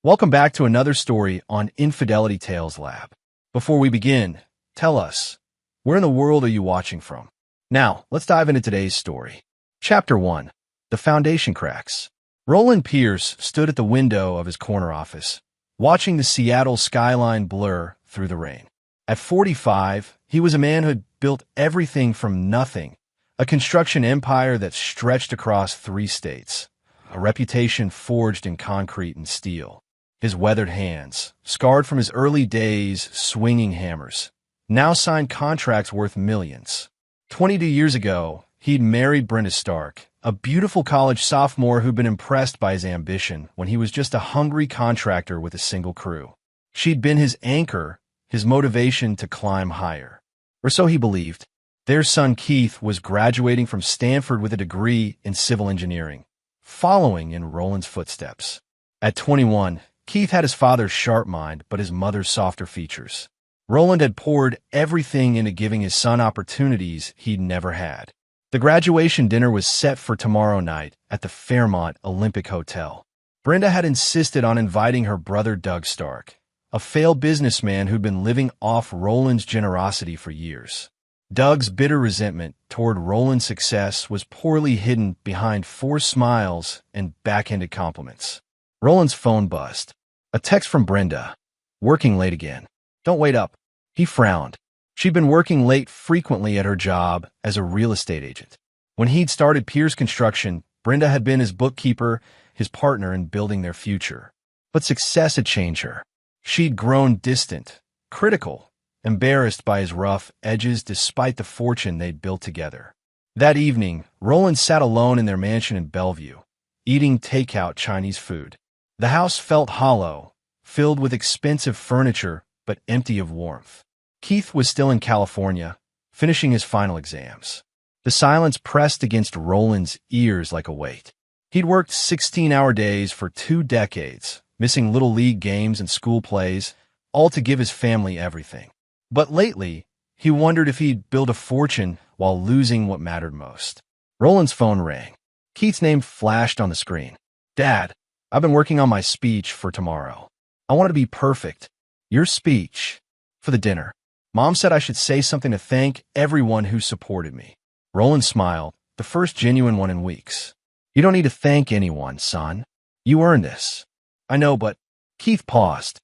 Welcome back to another story on Infidelity Tales Lab. Before we begin, tell us, where in the world are you watching from? Now, let's dive into today's story. Chapter 1. The Foundation Cracks. Roland Pierce stood at the window of his corner office, watching the Seattle skyline blur through the rain. At 45, he was a man who had built everything from nothing, a construction empire that stretched across 3 states, a reputation forged in concrete and steel. His weathered hands, scarred from his early days swinging hammers, now signed contracts worth millions. 22 years ago, he'd married Brenda Stark, a beautiful college sophomore who'd been impressed by his ambition when he was just a hungry contractor with a single crew. She'd been his anchor, his motivation to climb higher. Or so he believed. Their son Keith was graduating from Stanford with a degree in civil engineering, following in Roland's footsteps. At 21, Keith had his father's sharp mind, but his mother's softer features. Roland had poured everything into giving his son opportunities he'd never had. The graduation dinner was set for tomorrow night at the Fairmont Olympic Hotel. Brenda had insisted on inviting her brother Doug Stark, a failed businessman who'd been living off Roland's generosity for years. Doug's bitter resentment toward Roland's success was poorly hidden behind forced smiles and backhanded compliments. Roland's phone buzzed. A text from Brenda. Working late again. Don't wait up. He frowned. She'd been working late frequently at her job as a real estate agent. When he'd started Pierce Construction, Brenda had been his bookkeeper, his partner in building their future. But success had changed her. She'd grown distant, critical, embarrassed by his rough edges despite the fortune they'd built together. That evening, Roland sat alone in their mansion in Bellevue, eating takeout Chinese food. The house felt hollow, filled with expensive furniture, but empty of warmth. Keith was still in California, finishing his final exams. The silence pressed against Roland's ears like a weight. He'd worked 16-hour days for 2 decades, missing little league games and school plays, all to give his family everything. But lately, he wondered if he'd build a fortune while losing what mattered most. Roland's phone rang. Keith's name flashed on the screen. Dad, I've been working on my speech for tomorrow. I want it to be perfect. Your speech. For the dinner. Mom said I should say something to thank everyone who supported me. Roland smiled, the first genuine one in weeks. You don't need to thank anyone, son. You earned this. I know, but Keith paused.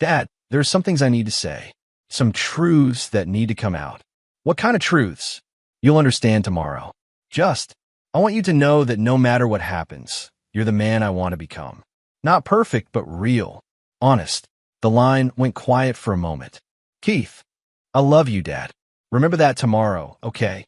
Dad, there are some things I need to say. Some truths that need to come out. What kind of truths? You'll understand tomorrow. I want you to know that no matter what happens, you're the man I want to become. Not perfect, but real. Honest. The line went quiet for a moment. Keith, I love you, Dad. Remember that tomorrow, okay?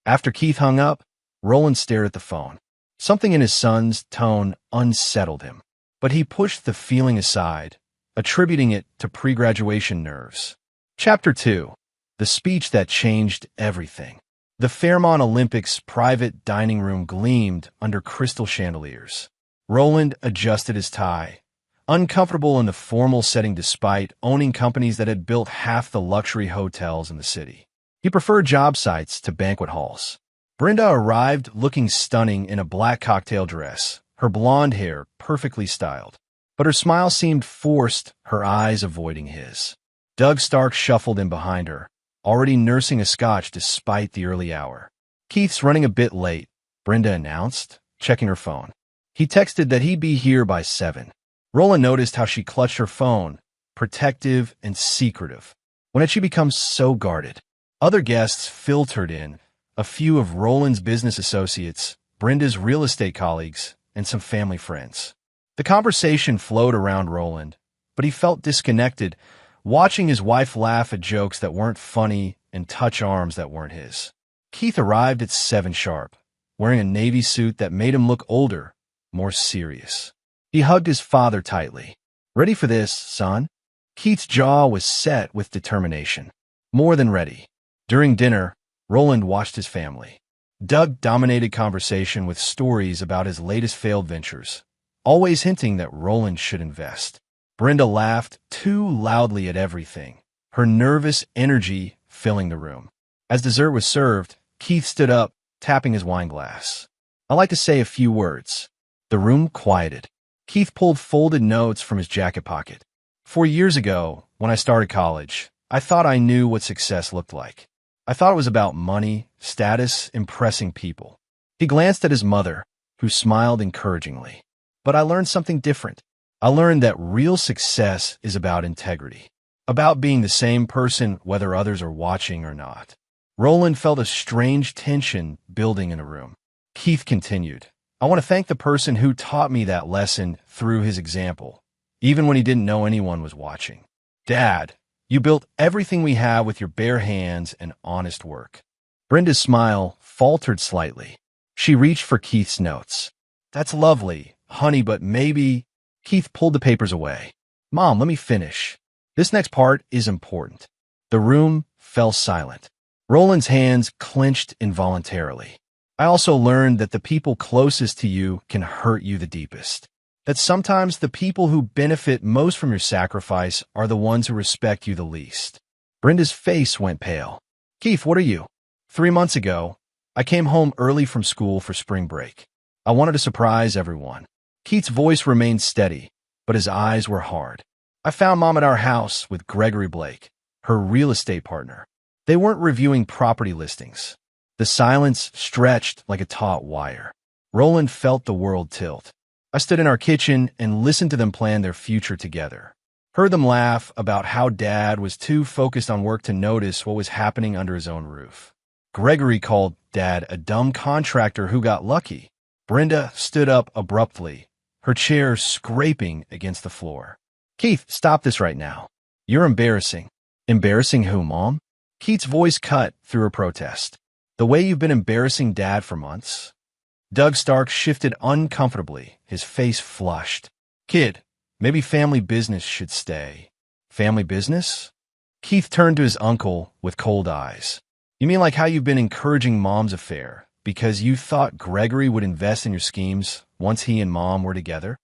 After Keith hung up, Roland stared at the phone. Something in his son's tone unsettled him, but he pushed the feeling aside, attributing it to pre-graduation nerves. Chapter 2. The Speech That Changed Everything. The Fairmont Olympics' private dining room gleamed under crystal chandeliers. Roland adjusted his tie, uncomfortable in the formal setting despite owning companies that had built half the luxury hotels in the city. He preferred job sites to banquet halls. Brenda arrived looking stunning in a black cocktail dress, her blonde hair perfectly styled. But her smile seemed forced, her eyes avoiding his. Doug Stark shuffled in behind her, already nursing a scotch despite the early hour. Keith's running a bit late, Brenda announced, checking her phone. He texted that he'd be here by 7. Roland noticed how she clutched her phone, protective and secretive. When had she become so guarded? Other guests filtered in, a few of Roland's business associates, Brenda's real estate colleagues, and some family friends. The conversation flowed around Roland, but he felt disconnected, watching his wife laugh at jokes that weren't funny and touch arms that weren't his. Keith arrived at 7 sharp, wearing a navy suit that made him look older, more serious. He hugged his father tightly. Ready for this, son? Keith's jaw was set with determination. More than ready. During dinner, Roland watched his family. Doug dominated conversation with stories about his latest failed ventures, always hinting that Roland should invest. Brenda laughed too loudly at everything, her nervous energy filling the room. As dessert was served, Keith stood up, tapping his wine glass. I'd like to say a few words. The room quieted. Keith pulled folded notes from his jacket pocket. 4 years ago, when I started college, I thought I knew what success looked like. I thought it was about money, status, impressing people. He glanced at his mother, who smiled encouragingly. But I learned something different. I learned that real success is about integrity, about being the same person whether others are watching or not. Roland felt a strange tension building in the room. Keith continued, I want to thank the person who taught me that lesson through his example, even when he didn't know anyone was watching. Dad, you built everything we have with your bare hands and honest work. Brenda's smile faltered slightly. She reached for Keith's notes. That's lovely, honey, but maybe... Keith pulled the papers away. Mom, let me finish. This next part is important. The room fell silent. Roland's hands clenched involuntarily. I also learned that the people closest to you can hurt you the deepest. That sometimes the people who benefit most from your sacrifice are the ones who respect you the least. Brenda's face went pale. Keith, what are you? 3 months ago, I came home early from school for spring break. I wanted to surprise everyone. Keith's voice remained steady, but his eyes were hard. I found Mom at our house with Gregory Blake, her real estate partner. They weren't reviewing property listings. The silence stretched like a taut wire. Roland felt the world tilt. I stood in our kitchen and listened to them plan their future together. Heard them laugh about how Dad was too focused on work to notice what was happening under his own roof. Gregory called Dad a dumb contractor who got lucky. Brenda stood up abruptly, her chair scraping against the floor. Keith, stop this right now. You're embarrassing. Embarrassing who, Mom? Keith's voice cut through her protest. The way you've been embarrassing Dad for months? Doug Stark shifted uncomfortably, his face flushed. Kid, maybe family business should stay. Family business? Keith turned to his uncle with cold eyes. You mean like how you've been encouraging Mom's affair because you thought Gregory would invest in your schemes once he and Mom were together?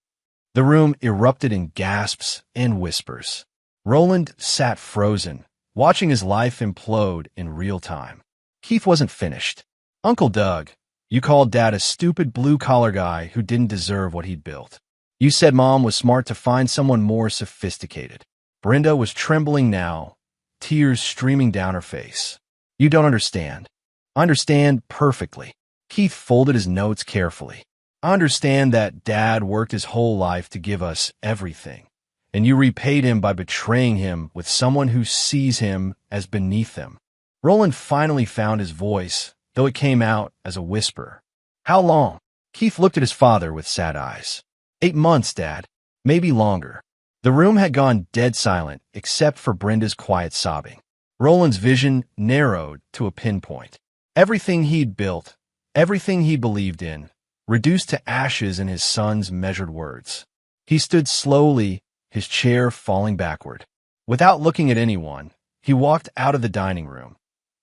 The room erupted in gasps and whispers. Roland sat frozen, watching his life implode in real time. Keith wasn't finished. Uncle Doug, you called Dad a stupid blue-collar guy who didn't deserve what he'd built. You said Mom was smart to find someone more sophisticated. Brenda was trembling now, tears streaming down her face. You don't understand. I understand perfectly. Keith folded his notes carefully. I understand that Dad worked his whole life to give us everything, and you repaid him by betraying him with someone who sees him as beneath them. Roland finally found his voice, though it came out as a whisper. How long? Keith looked at his father with sad eyes. 8 months, Dad. Maybe longer. The room had gone dead silent, except for Brenda's quiet sobbing. Roland's vision narrowed to a pinpoint. Everything he'd built, everything he believed in, reduced to ashes in his son's measured words. He stood slowly, his chair falling backward. Without looking at anyone, he walked out of the dining room,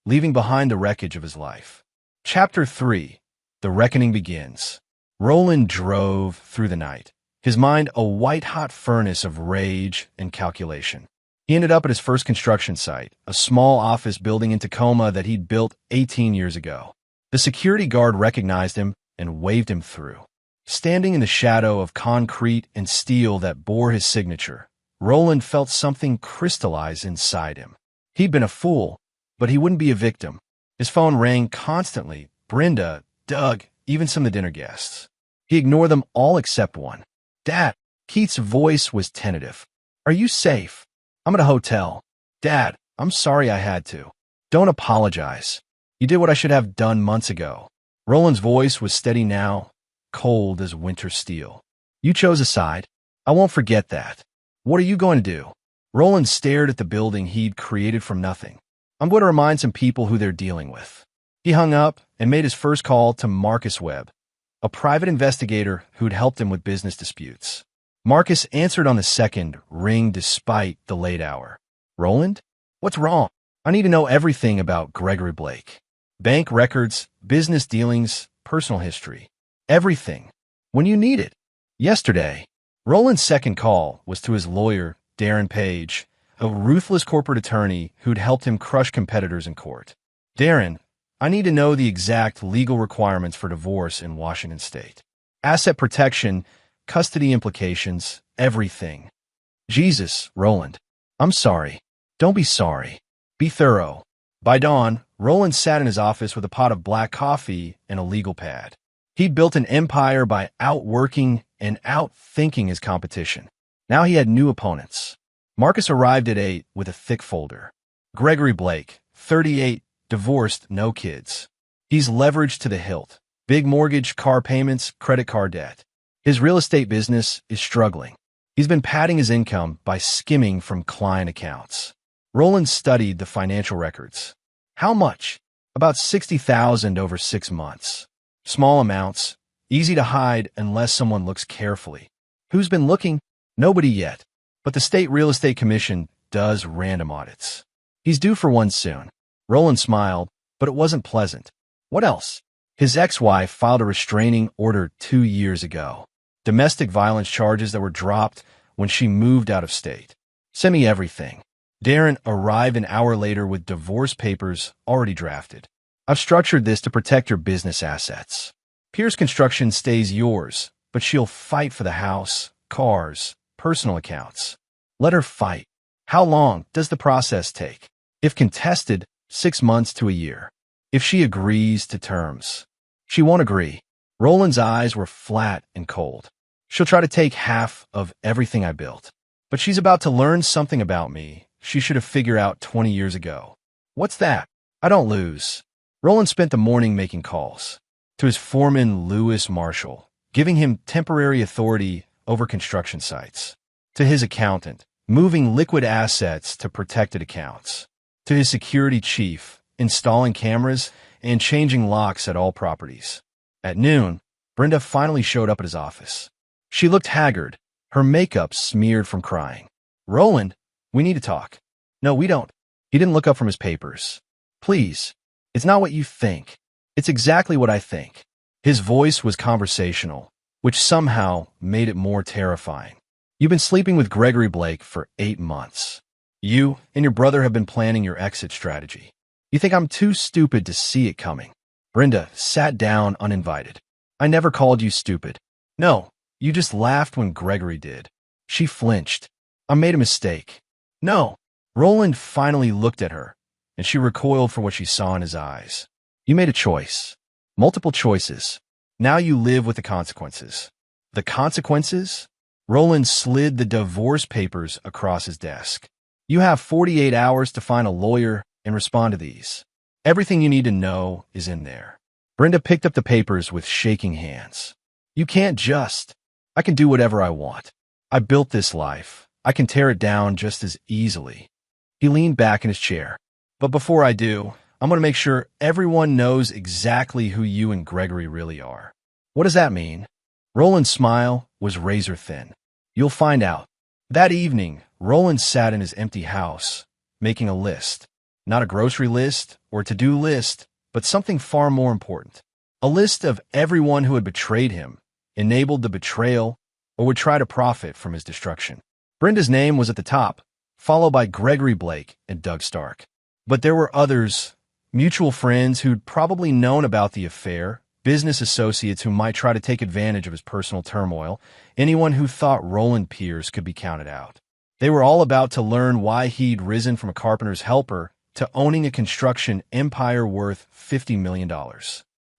leaving behind the wreckage of his life. Chapter 3. The Reckoning Begins. Roland drove through the night, his mind a white-hot furnace of rage and calculation. He ended up at his first construction site, a small office building in Tacoma that he'd built 18 years ago. The security guard recognized him and waved him through. Standing in the shadow of concrete and steel that bore his signature, Roland felt something crystallize inside him. He'd been a fool, but he wouldn't be a victim. His phone rang constantly. Brenda, Doug, even some of the dinner guests. He ignored them all except one. Dad, Keith's voice was tentative. Are you safe? I'm at a hotel. Dad, I'm sorry I had to. Don't apologize. You did what I should have done months ago. Roland's voice was steady now, cold as winter steel. You chose a side. I won't forget that. What are you going to do? Roland stared at the building he'd created from nothing. I'm going to remind some people who they're dealing with. He hung up and made his first call to Marcus Webb, a private investigator who'd helped him with business disputes. Marcus answered on the second ring despite the late hour. Roland? What's wrong? I need to know everything about Gregory Blake. Bank records, business dealings, personal history. Everything. When you need it. Yesterday. Roland's second call was to his lawyer, Darren Page, a ruthless corporate attorney who'd helped him crush competitors in court. Darren, I need to know the exact legal requirements for divorce in Washington state. Asset protection, custody implications, everything. Jesus, Roland. I'm sorry. Don't be sorry. Be thorough. By dawn, Roland sat in his office with a pot of black coffee and a legal pad. He'd built an empire by outworking and outthinking his competition. Now he had new opponents. Marcus arrived at 8 with a thick folder. Gregory Blake, 38, divorced, no kids. He's leveraged to the hilt. Big mortgage, car payments, credit card debt. His real estate business is struggling. He's been padding his income by skimming from client accounts. Roland studied the financial records. How much? About $60,000 over 6 months. Small amounts, easy to hide unless someone looks carefully. Who's been looking? Nobody yet. But the State Real Estate Commission does random audits. He's due for one soon. Roland smiled, but it wasn't pleasant. What else? His ex-wife filed a restraining order 2 years ago. Domestic violence charges that were dropped when she moved out of state. Send me everything. Darren arrived an hour later with divorce papers already drafted. I've structured this to protect your business assets. Pierce Construction stays yours, but she'll fight for the house, cars, personal accounts. Let her fight. How long does the process take? If contested, 6 months to a year. If she agrees to terms. She won't agree. Roland's eyes were flat and cold. She'll try to take half of everything I built. But she's about to learn something about me she should have figured out 20 years ago. What's that? I don't lose. Roland spent the morning making calls. To his foreman, Lewis Marshall, giving him temporary authority over construction sites. To his accountant, moving liquid assets to protected accounts. To his security chief, installing cameras and changing locks at all properties. At noon, Brenda finally showed up at his office. She looked haggard, her makeup smeared from crying. Roland, we need to talk. No, we don't. He didn't look up from his papers. Please. It's not what you think. It's exactly what I think. His voice was conversational, which somehow made it more terrifying. You've been sleeping with Gregory Blake for 8 months. You and your brother have been planning your exit strategy. You think I'm too stupid to see it coming. Brenda sat down uninvited. I never called you stupid. No, you just laughed when Gregory did. She flinched. I made a mistake. No. Roland finally looked at her, and she recoiled for what she saw in his eyes. You made a choice. Multiple choices. Now you live with the consequences. The consequences? Roland slid the divorce papers across his desk. You have 48 hours to find a lawyer and respond to these. Everything you need to know is in there. Brenda picked up the papers with shaking hands. You can't just. I can do whatever I want. I built this life. I can tear it down just as easily. He leaned back in his chair. But before I do, I'm going to make sure everyone knows exactly who you and Gregory really are. What does that mean? Roland's smile was razor thin. You'll find out. That evening, Roland sat in his empty house, making a list. Not a grocery list or to-do list, but something far more important. A list of everyone who had betrayed him, enabled the betrayal, or would try to profit from his destruction. Brenda's name was at the top, followed by Gregory Blake and Doug Stark. But there were others, mutual friends who'd probably known about the affair, business associates who might try to take advantage of his personal turmoil, anyone who thought Roland Pierce could be counted out. They were all about to learn why he'd risen from a carpenter's helper to owning a construction empire worth $50 million.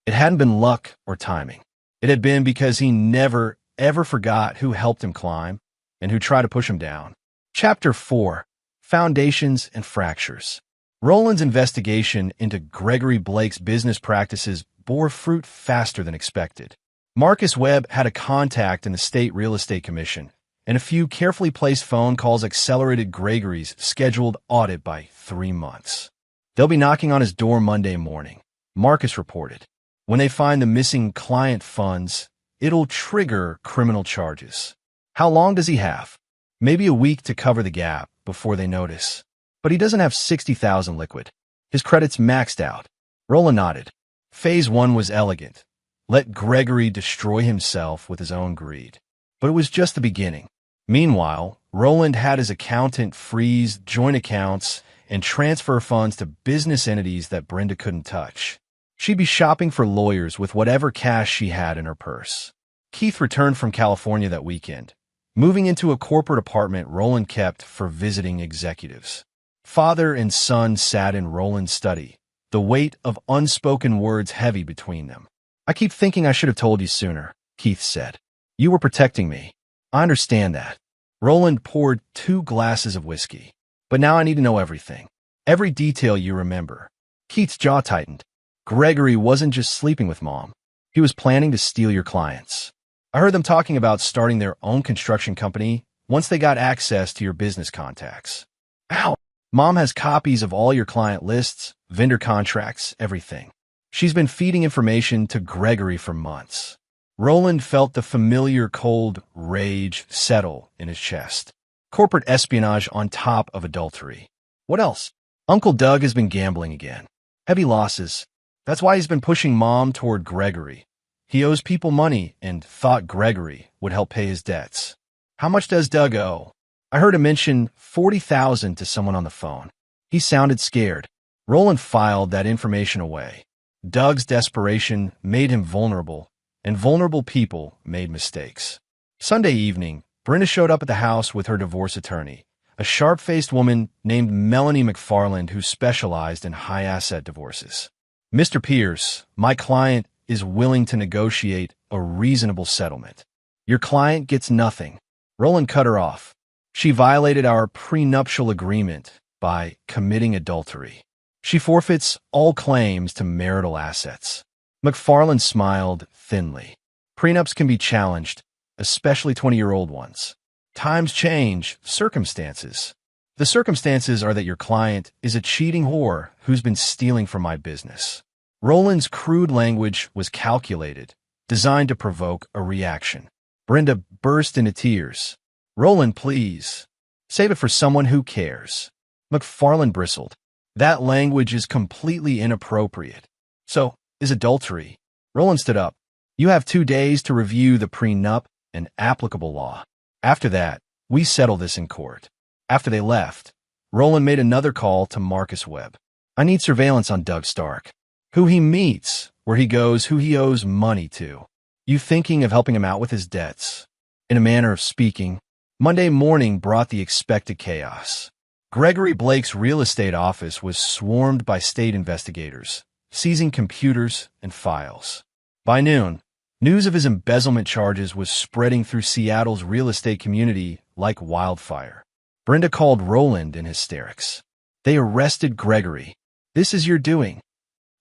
It hadn't been luck or timing. It had been because he never, ever forgot who helped him climb and who tried to push him down. Chapter 4. Foundations and Fractures. Roland's investigation into Gregory Blake's business practices bore fruit faster than expected. Marcus Webb had a contact in the State Real Estate Commission, and a few carefully placed phone calls accelerated Gregory's scheduled audit by 3 months. They'll be knocking on his door Monday morning, Marcus reported. When they find the missing client funds, it'll trigger criminal charges. How long does he have? Maybe a week to cover the gap before they notice. But he doesn't have $60,000 liquid. His credit's maxed out. Roland nodded. Phase 1 was elegant. Let Gregory destroy himself with his own greed. But it was just the beginning. Meanwhile, Roland had his accountant freeze joint accounts and transfer funds to business entities that Brenda couldn't touch. She'd be shopping for lawyers with whatever cash she had in her purse. Keith returned from California that weekend, moving into a corporate apartment Roland kept for visiting executives. Father and son sat in Roland's study, the weight of unspoken words heavy between them. "I keep thinking I should have told you sooner," Keith said. "You were protecting me. I understand that." Roland poured 2 glasses of whiskey. "But now I need to know everything. Every detail you remember." Keith's jaw tightened. "Gregory wasn't just sleeping with Mom. He was planning to steal your clients. I heard them talking about starting their own construction company once they got access to your business contacts." "Ow! Mom has copies of all your client lists, vendor contracts, everything. She's been feeding information to Gregory for months." Roland felt the familiar cold rage settle in his chest. Corporate espionage on top of adultery. What else? Uncle Doug has been gambling again. Heavy losses. That's why he's been pushing Mom toward Gregory. He owes people money and thought Gregory would help pay his debts. "How much does Doug owe?" "I heard him mention 40,000 to someone on the phone." He sounded scared. Roland filed that information away. Doug's desperation made him vulnerable, and vulnerable people made mistakes. Sunday evening, Brenda showed up at the house with her divorce attorney, a sharp-faced woman named Melanie McFarland who specialized in high-asset divorces. "Mr. Pierce, my client is willing to negotiate a reasonable settlement." "Your client gets nothing." Roland cut her off. "She violated our prenuptial agreement by committing adultery. She forfeits all claims to marital assets." McFarland smiled thinly. "Prenups can be challenged, especially 20-year-old ones. Times change, circumstances. The circumstances are that your client is a cheating whore who's been stealing from my business." Roland's crude language was calculated, designed to provoke a reaction. Brenda burst into tears. "Roland, please. Save it for someone who cares." McFarland bristled. "That language is completely inappropriate." "So, is adultery." Roland stood up. "You have 2 days to review the prenup and applicable law. After that, we settle this in court." After they left, Roland made another call to Marcus Webb. "I need surveillance on Doug Stark. Who he meets, where he goes, who he owes money to. You thinking of helping him out with his debts?" In a manner of speaking, Monday morning brought the expected chaos. Gregory Blake's real estate office was swarmed by state investigators, seizing computers and files. By noon, news of his embezzlement charges was spreading through Seattle's real estate community like wildfire. Brenda called Roland in hysterics. "They arrested Gregory. This is your doing."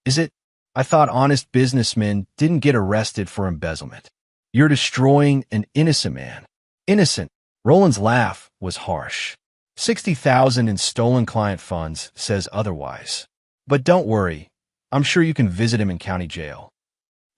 "Is it? I thought honest businessmen didn't get arrested for embezzlement." "You're destroying an innocent man." "Innocent?" Roland's laugh was harsh. 60,000 in stolen client funds says otherwise. "But don't worry. I'm sure you can visit him in county jail."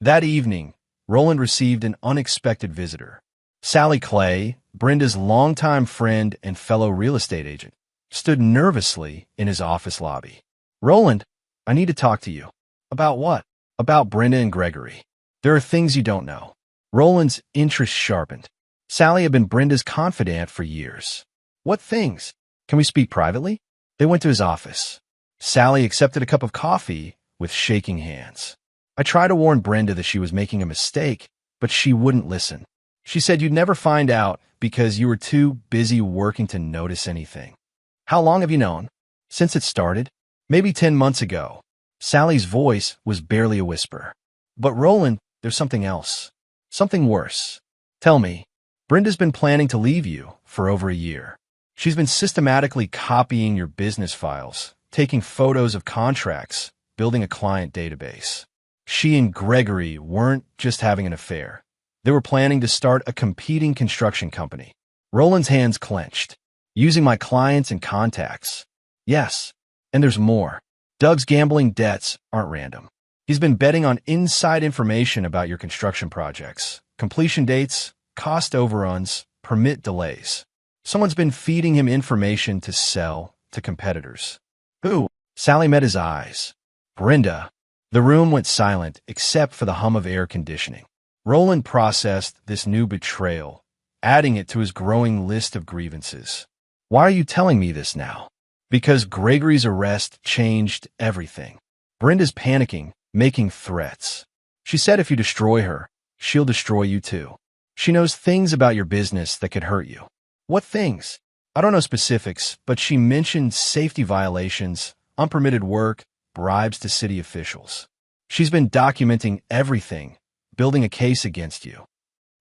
That evening, Roland received an unexpected visitor. Sally Clay, Brenda's longtime friend and fellow real estate agent, stood nervously in his office lobby. "Roland, I need to talk to you." "About what?" "About Brenda and Gregory. There are things you don't know." Roland's interest sharpened. Sally had been Brenda's confidant for years. "What things? Can we speak privately?" They went to his office. Sally accepted a cup of coffee with shaking hands. "I tried to warn Brenda that she was making a mistake, but she wouldn't listen. She said you'd never find out because you were too busy working to notice anything." "How long have you known?" "Since it started. Maybe 10 months ago." Sally's voice was barely a whisper. "But Roland, there's something else. Something worse." "Tell me." "Brenda's been planning to leave you for over a year. She's been systematically copying your business files, taking photos of contracts, building a client database. She and Gregory weren't just having an affair. They were planning to start a competing construction company." Roland's hands clenched. "Using my clients and contacts." "Yes, and there's more. Doug's gambling debts aren't random. He's been betting on inside information about your construction projects, completion dates, cost overruns, permit delays. Someone's been feeding him information to sell to competitors." "Who?" Sally met his eyes. "Brenda." The room went silent except for the hum of air conditioning. Roland processed this new betrayal, adding it to his growing list of grievances. "Why are you telling me this now?" "Because Gregory's arrest changed everything. Brenda's panicking, making threats. She said if you destroy her, she'll destroy you too." She knows things about your business that could hurt you. What things? I don't know specifics, but she mentioned safety violations, unpermitted work, bribes to city officials. She's been documenting everything, building a case against you.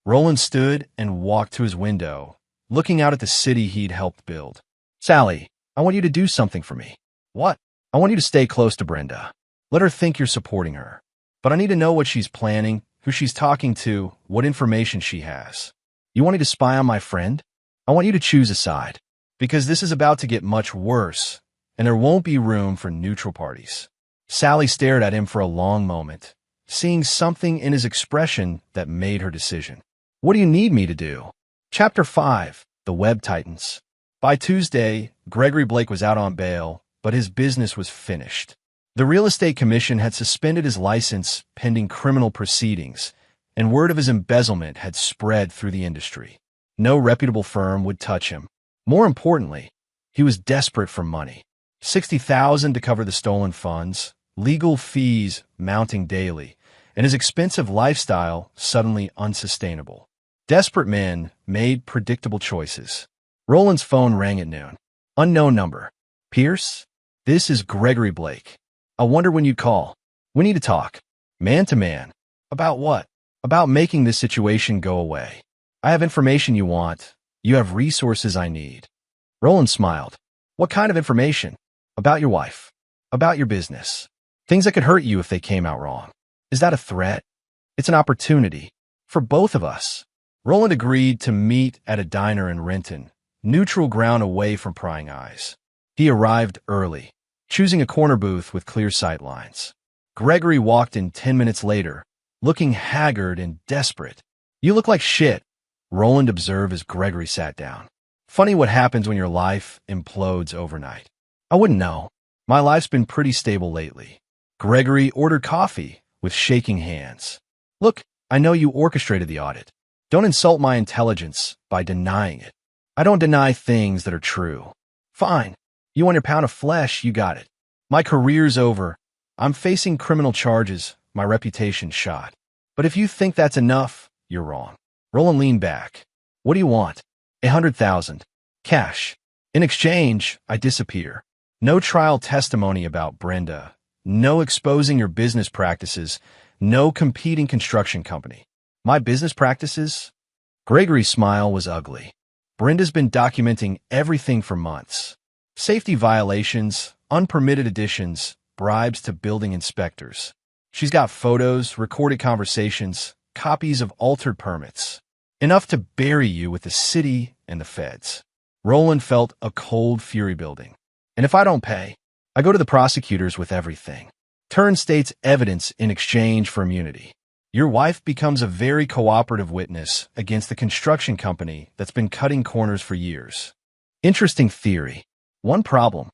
Roland stood and walked to his window, looking out at the city he'd helped build. Sally, I want you to do something for me. What? I want you to stay close to Brenda. Let her think you're supporting her. But I need to know what she's planning, who she's talking to, what information she has. You want me to spy on my friend? I want you to choose a side. Because this is about to get much worse, and there won't be room for neutral parties. Sally stared at him for a long moment, seeing something in his expression that made her decision. What do you need me to do? Chapter 5. The Web Titans. By Tuesday, Gregory Blake was out on bail, but his business was finished. The Real Estate Commission had suspended his license pending criminal proceedings, and word of his embezzlement had spread through the industry. No reputable firm would touch him. More importantly, he was desperate for money. $60,000 to cover the stolen funds, legal fees mounting daily, and his expensive lifestyle suddenly unsustainable. Desperate men made predictable choices. Roland's phone rang at noon. Unknown number. Pierce? This is Gregory Blake. I wonder when you'd call. We need to talk. Man to man. About what? About making this situation go away. I have information you want. You have resources I need. Roland smiled. What kind of information? About your wife. About your business. Things that could hurt you if they came out wrong. Is that a threat? It's an opportunity. For both of us. Roland agreed to meet at a diner in Renton, neutral ground away from prying eyes. He arrived early, choosing a corner booth with clear sight lines. Gregory walked in 10 minutes later, looking haggard and desperate. You look like shit, Roland observed as Gregory sat down. Funny what happens when your life implodes overnight. I wouldn't know. My life's been pretty stable lately. Gregory ordered coffee with shaking hands. Look, I know you orchestrated the audit. Don't insult my intelligence by denying it. I don't deny things that are true. Fine. You want your pound of flesh, you got it. My career's over. I'm facing criminal charges, my reputation's shot. But if you think that's enough, you're wrong. Roland leaned back. What do you want? 100,000. Cash. In exchange, I disappear. No trial testimony about Brenda. No exposing your business practices. No competing construction company. My business practices? Gregory's smile was ugly. Brenda's been documenting everything for months. Safety violations, unpermitted additions, bribes to building inspectors. She's got photos, recorded conversations, copies of altered permits. Enough to bury you with the city and the feds. Roland felt a cold fury building. And if I don't pay, I go to the prosecutors with everything. Turn state's evidence in exchange for immunity. Your wife becomes a very cooperative witness against the construction company that's been cutting corners for years. Interesting theory. One problem.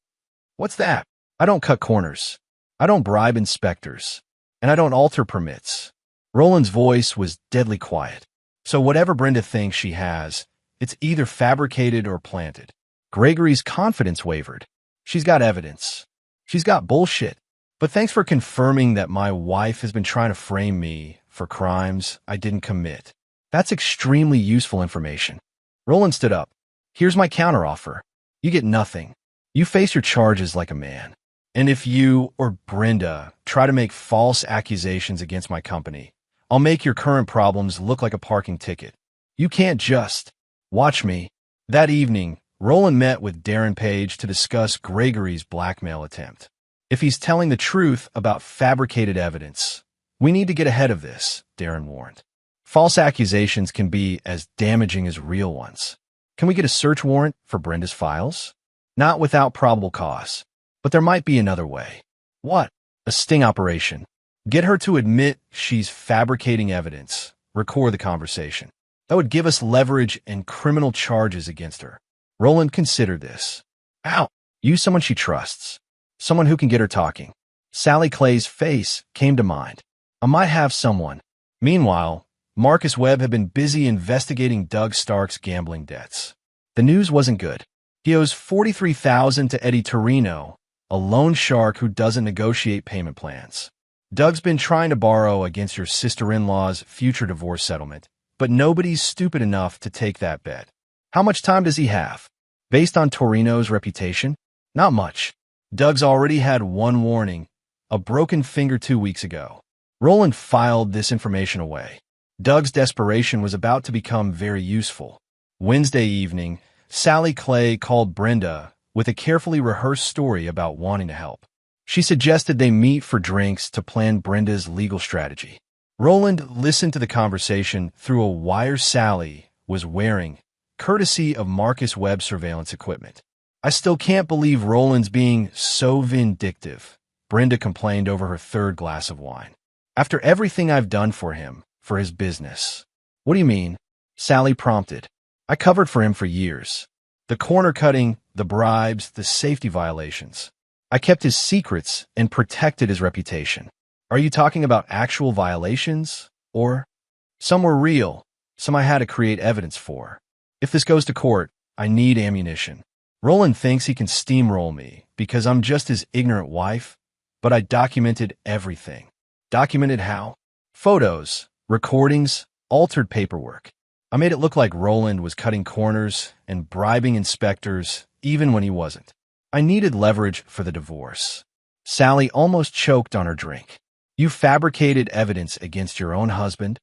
What's that? I don't cut corners. I don't bribe inspectors. And I don't alter permits. Roland's voice was deadly quiet. So whatever Brenda thinks she has, it's either fabricated or planted. Gregory's confidence wavered. She's got evidence. She's got bullshit. But thanks for confirming that my wife has been trying to frame me for crimes I didn't commit. That's extremely useful information. Roland stood up. Here's my counteroffer. You get nothing. You face your charges like a man. And if you or Brenda try to make false accusations against my company, I'll make your current problems look like a parking ticket. You can't just watch me. That evening, Roland met with Darren Page to discuss Gregory's blackmail attempt. If he's telling the truth about fabricated evidence, we need to get ahead of this, Darren warned. False accusations can be as damaging as real ones. Can we get a search warrant for Brenda's files? Not without probable cause. But there might be another way. What? A sting operation. Get her to admit she's fabricating evidence. Record the conversation. That would give us leverage and criminal charges against her. Roland considered this. Ow! Use someone she trusts. Someone who can get her talking. Sally Clay's face came to mind. I might have someone. Meanwhile, Marcus Webb had been busy investigating Doug Stark's gambling debts. The news wasn't good. He owes $43,000 to Eddie Torino, a loan shark who doesn't negotiate payment plans. Doug's been trying to borrow against your sister-in-law's future divorce settlement, but nobody's stupid enough to take that bet. How much time does he have? Based on Torino's reputation? Not much. Doug's already had one warning, a broken finger 2 weeks ago. Roland filed this information away. Doug's desperation was about to become very useful. Wednesday evening, Sally Clay called Brenda with a carefully rehearsed story about wanting to help. She suggested they meet for drinks to plan Brenda's legal strategy. Roland listened to the conversation through a wire Sally was wearing, courtesy of Marcus Webb surveillance equipment. I still can't believe Roland's being so vindictive, Brenda complained over her third glass of wine. After everything I've done for him, for his business. What do you mean? Sally prompted. I covered for him for years. The corner cutting, the bribes, the safety violations. I kept his secrets and protected his reputation. Are you talking about actual violations? Or some were real, some I had to create evidence for. If this goes to court, I need ammunition. Roland thinks he can steamroll me because I'm just his ignorant wife, but I documented everything. Documented how? Photos, recordings, altered paperwork. I made it look like Roland was cutting corners and bribing inspectors even when he wasn't. I needed leverage for the divorce. Sally almost choked on her drink. You fabricated evidence against your own husband?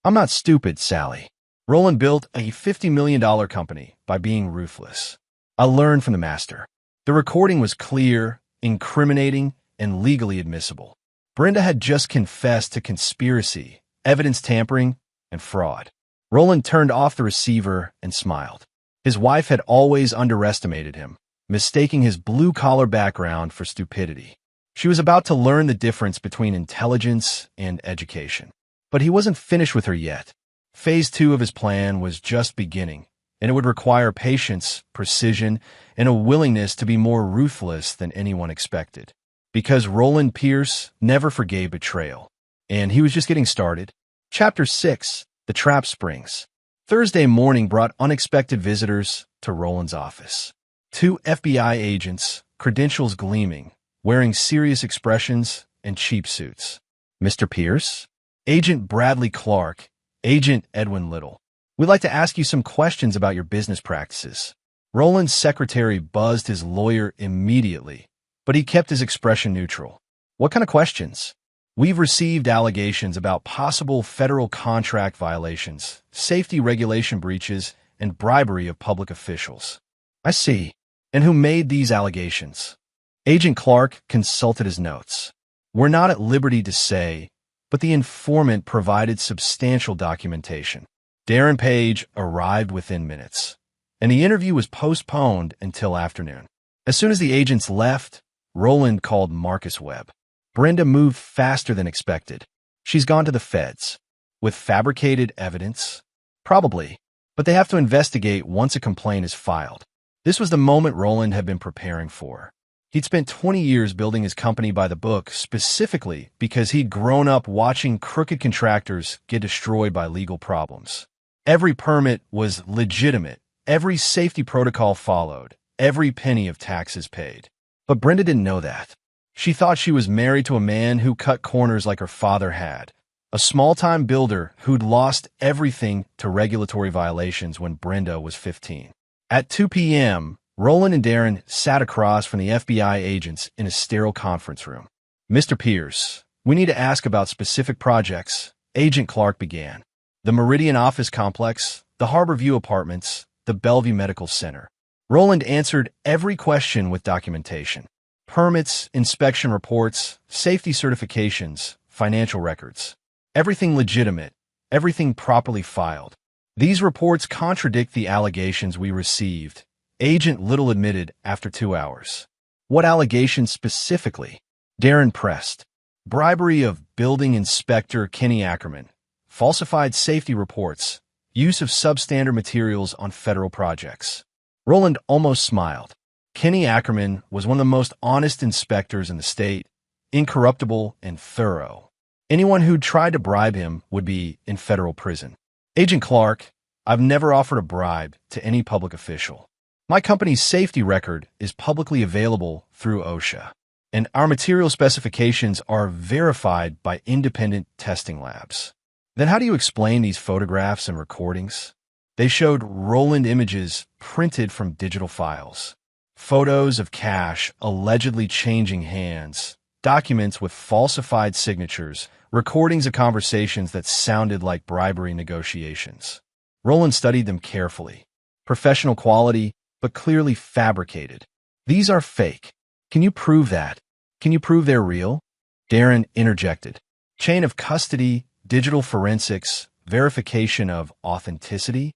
I'm not stupid, Sally. Roland built a $50 million company by being ruthless. I learned from the master. The recording was clear, incriminating, and legally admissible. Brenda had just confessed to conspiracy, evidence tampering, and fraud. Roland turned off the receiver and smiled. His wife had always underestimated him, mistaking his blue-collar background for stupidity. She was about to learn the difference between intelligence and education. But he wasn't finished with her yet. Phase 2 of his plan was just beginning, and it would require patience, precision, and a willingness to be more ruthless than anyone expected. Because Roland Pierce never forgave betrayal, and he was just getting started. Chapter 6, The Trap Springs. Thursday morning brought unexpected visitors to Roland's office. 2 FBI agents, credentials gleaming, wearing serious expressions and cheap suits. Mr. Pierce? Agent Bradley Clark, Agent Edwin Little. We'd like to ask you some questions about your business practices. Roland's secretary buzzed his lawyer immediately, but he kept his expression neutral. What kind of questions? We've received allegations about possible federal contract violations, safety regulation breaches, and bribery of public officials. I see. And who made these allegations? Agent Clark consulted his notes. We're not at liberty to say, but the informant provided substantial documentation. Darren Page arrived within minutes, and the interview was postponed until afternoon. As soon as the agents left, Roland called Marcus Webb. Brenda moved faster than expected. She's gone to the feds. With fabricated evidence? Probably, but they have to investigate once a complaint is filed. This was the moment Roland had been preparing for. He'd spent 20 years building his company by the book specifically because he'd grown up watching crooked contractors get destroyed by legal problems. Every permit was legitimate, every safety protocol followed, every penny of taxes paid. But Brenda didn't know that. She thought she was married to a man who cut corners like her father had, a small-time builder who'd lost everything to regulatory violations when Brenda was 15. At 2 p.m., Roland and Darren sat across from the FBI agents in a sterile conference room. Mr. Pierce, we need to ask about specific projects, Agent Clark began. The Meridian Office Complex, the Harbor View Apartments, the Bellevue Medical Center. Roland answered every question with documentation. Permits, inspection reports, safety certifications, financial records. Everything legitimate, everything properly filed. These reports contradict the allegations we received, Agent Little admitted after 2 hours. What allegations specifically? Darren pressed. Bribery of building inspector Kenny Ackerman, falsified safety reports, use of substandard materials on federal projects. Roland almost smiled. Kenny Ackerman was one of the most honest inspectors in the state, incorruptible and thorough. Anyone who tried to bribe him would be in federal prison. Agent Clark, I've never offered a bribe to any public official. My company's safety record is publicly available through OSHA, and our material specifications are verified by independent testing labs. Then how do you explain these photographs and recordings? They showed Roland images printed from digital files, photos of cash allegedly changing hands, documents with falsified signatures, recordings of conversations that sounded like bribery negotiations. Roland studied them carefully. Professional quality, but clearly fabricated. These are fake. Can you prove that? Can you prove they're real? Darren interjected. Chain of custody, digital forensics, verification of authenticity?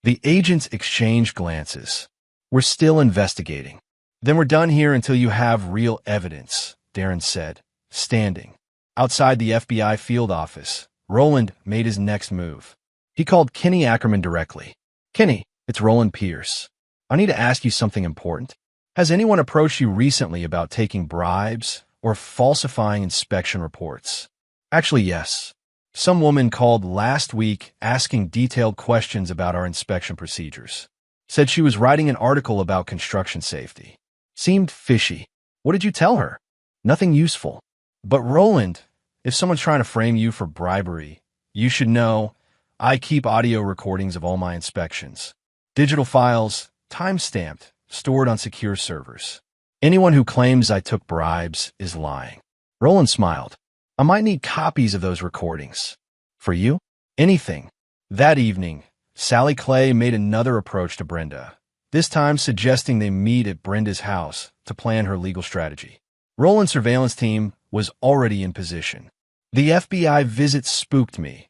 The agents exchanged glances. We're still investigating. Then we're done here until you have real evidence, Darren said, standing. Outside the FBI field office, Roland made his next move. He called Kenny Ackerman directly. Kenny, it's Roland Pierce. I need to ask you something important. Has anyone approached you recently about taking bribes or falsifying inspection reports? Actually, yes. Some woman called last week asking detailed questions about our inspection procedures. Said she was writing an article about construction safety. Seemed fishy. What did you tell her? Nothing useful. But Roland, if someone's trying to frame you for bribery, you should know I keep audio recordings of all my inspections. Digital files, time-stamped, stored on secure servers. Anyone who claims I took bribes is lying. Roland smiled. I might need copies of those recordings. For you? Anything. That evening, Sally Clay made another approach to Brenda, this time suggesting they meet at Brenda's house to plan her legal strategy. Roland's surveillance team was already in position. The FBI visit spooked me,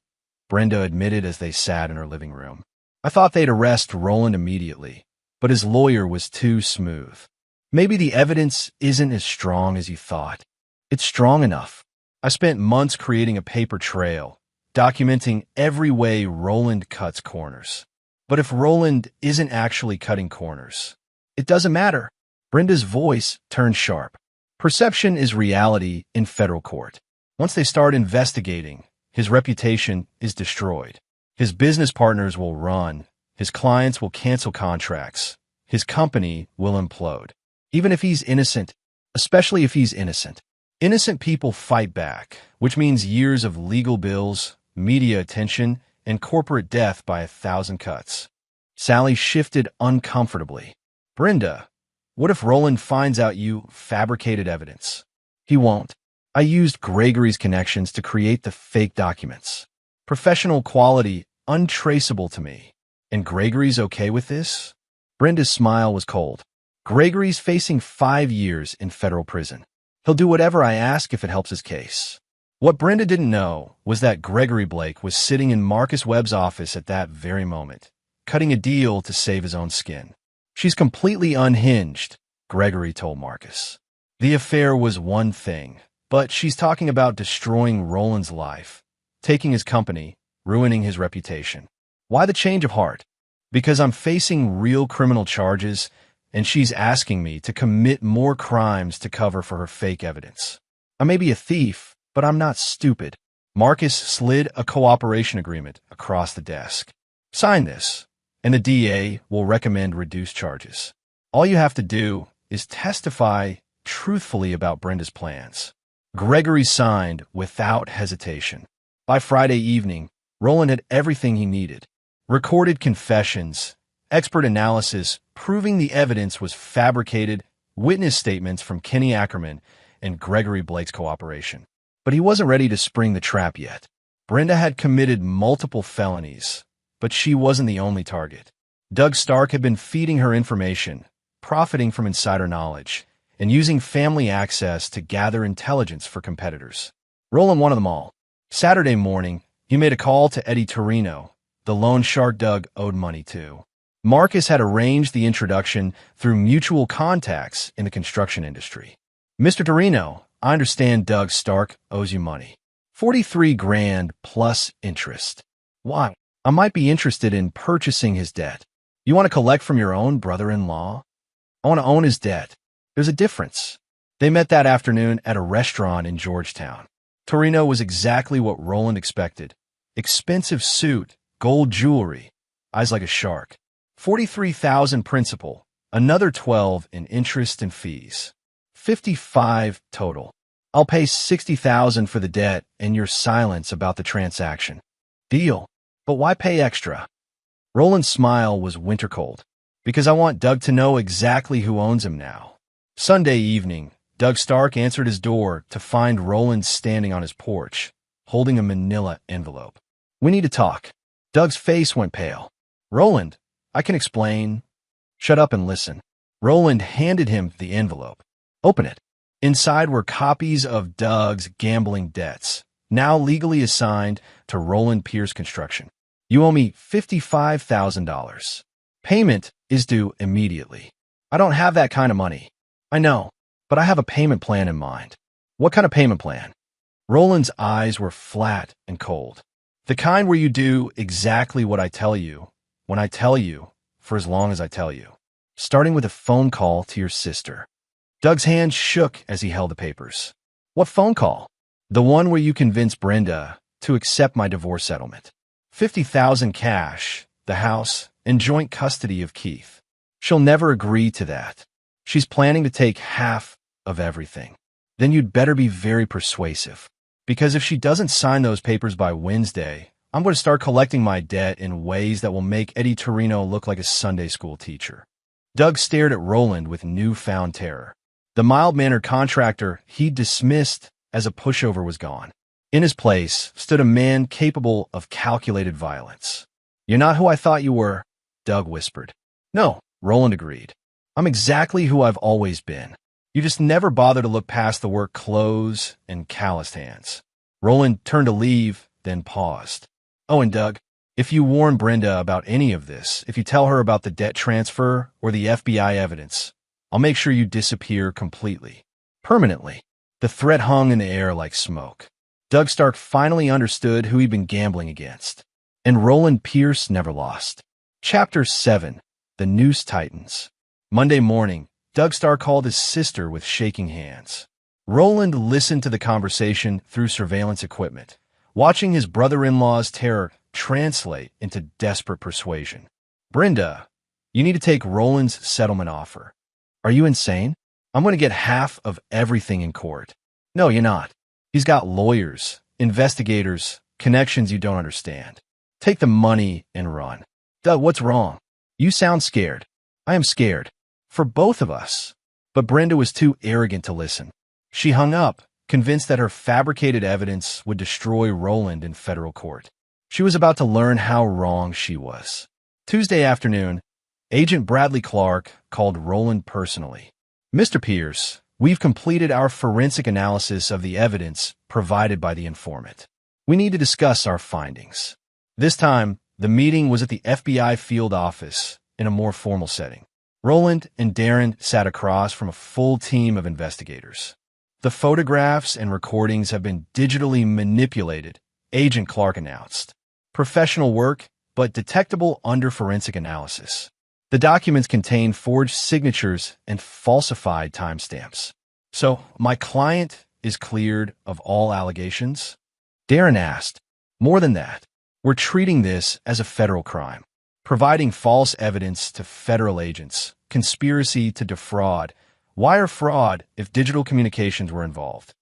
Brenda admitted as they sat in her living room. I thought they'd arrest Roland immediately, but his lawyer was too smooth. Maybe the evidence isn't as strong as you thought. It's strong enough. I spent months creating a paper trail, documenting every way Roland cuts corners. But if Roland isn't actually cutting corners, it doesn't matter. Brenda's voice turned sharp. Perception is reality in federal court. Once they start investigating, his reputation is destroyed. His business partners will run. His clients will cancel contracts. His company will implode. Even if he's innocent, especially if he's innocent. Innocent people fight back, which means years of legal bills, media attention, and corporate death by 1,000 cuts. Sally shifted uncomfortably. Brenda, what if Roland finds out you fabricated evidence? He won't. I used Gregory's connections to create the fake documents. Professional quality, untraceable to me. And Gregory's okay with this? Brenda's smile was cold. Gregory's facing 5 years in federal prison. He'll do whatever I ask if it helps his case. What Brenda didn't know was that Gregory Blake was sitting in Marcus Webb's office at that very moment, cutting a deal to save his own skin. She's completely unhinged, Gregory told Marcus. The affair was one thing, but she's talking about destroying Roland's life, taking his company, ruining his reputation. Why the change of heart? Because I'm facing real criminal charges, and she's asking me to commit more crimes to cover for her fake evidence. I may be a thief, but I'm not stupid. Marcus slid a cooperation agreement across the desk. Sign this, and the DA will recommend reduced charges. All you have to do is testify truthfully about Brenda's plans. Gregory signed without hesitation. By Friday evening, Roland had everything he needed. Recorded confessions, expert analysis proving the evidence was fabricated, witness statements from Kenny Ackerman, and Gregory Blake's cooperation. But he wasn't ready to spring the trap yet. Brenda had committed multiple felonies, but she wasn't the only target. Doug Stark had been feeding her information, profiting from insider knowledge, and using family access to gather intelligence for competitors. Roland wanted them all. Saturday morning, he made a call to Eddie Torino, the loan shark Doug owed money to. Marcus had arranged the introduction through mutual contacts in the construction industry. Mr. Torino, I understand Doug Stark owes you money. 43 grand plus interest. Why? I might be interested in purchasing his debt. You want to collect from your own brother-in-law? I want to own his debt. There's a difference. They met that afternoon at a restaurant in Georgetown. Torino was exactly what Roland expected. Expensive suit, gold jewelry, eyes like a shark. 43,000 principal, another 12 in interest and fees. 55 total. I'll pay 60,000 for the debt and your silence about the transaction. Deal. But why pay extra? Roland's smile was winter cold. Because I want Doug to know exactly who owns him now. Sunday evening, Doug Stark answered his door to find Roland standing on his porch, holding a manila envelope. We need to talk. Doug's face went pale. Roland, I can explain. Shut up and listen. Roland handed him the envelope. Open it. Inside were copies of Doug's gambling debts, now legally assigned to Roland Pierce Construction. You owe me $55,000. Payment is due immediately. I don't have that kind of money. I know, but I have a payment plan in mind. What kind of payment plan? Roland's eyes were flat and cold. The kind where you do exactly what I tell you, when I tell you, for as long as I tell you. Starting with a phone call to your sister. Doug's hand shook as he held the papers. What phone call? The one where you convince Brenda to accept my divorce settlement. $50,000 cash, the house, and joint custody of Keith. She'll never agree to that. She's planning to take half of everything. Then you'd better be very persuasive. Because if she doesn't sign those papers by Wednesday, I'm going to start collecting my debt in ways that will make Eddie Torino look like a Sunday school teacher. Doug stared at Roland with newfound terror. The mild-mannered contractor he'd dismissed as a pushover was gone. In his place stood a man capable of calculated violence. You're not who I thought you were, Doug whispered. No, Roland agreed. I'm exactly who I've always been. You just never bother to look past the work clothes and calloused hands. Roland turned to leave, then paused. Oh, and Doug, if you warn Brenda about any of this, if you tell her about the debt transfer or the FBI evidence, I'll make sure you disappear completely. Permanently. The threat hung in the air like smoke. Doug Stark finally understood who he'd been gambling against. And Roland Pierce never lost. Chapter 7. The Noose Tightens. Monday morning, Doug Stark called his sister with shaking hands. Roland listened to the conversation through surveillance equipment, watching his brother-in-law's terror translate into desperate persuasion. Brenda, you need to take Roland's settlement offer. Are you insane? I'm going to get half of everything in court. No, you're not. He's got lawyers, investigators, connections you don't understand. Take the money and run. Doug, what's wrong? You sound scared. I am scared. For both of us. But Brenda was too arrogant to listen. She hung up, convinced that her fabricated evidence would destroy Roland in federal court. She was about to learn how wrong she was. Tuesday afternoon, Agent Bradley Clark called Roland personally. Mr. Pierce, we've completed our forensic analysis of the evidence provided by the informant. We need to discuss our findings. This time, the meeting was at the FBI field office in a more formal setting. Roland and Darren sat across from a full team of investigators. The photographs and recordings have been digitally manipulated, Agent Clark announced. Professional work, but detectable under forensic analysis. The documents contain forged signatures and falsified timestamps. So, my client is cleared of all allegations? Darren asked. More than that, we're treating this as a federal crime. Providing false evidence to federal agents, conspiracy to defraud, wire fraud if digital communications were involved.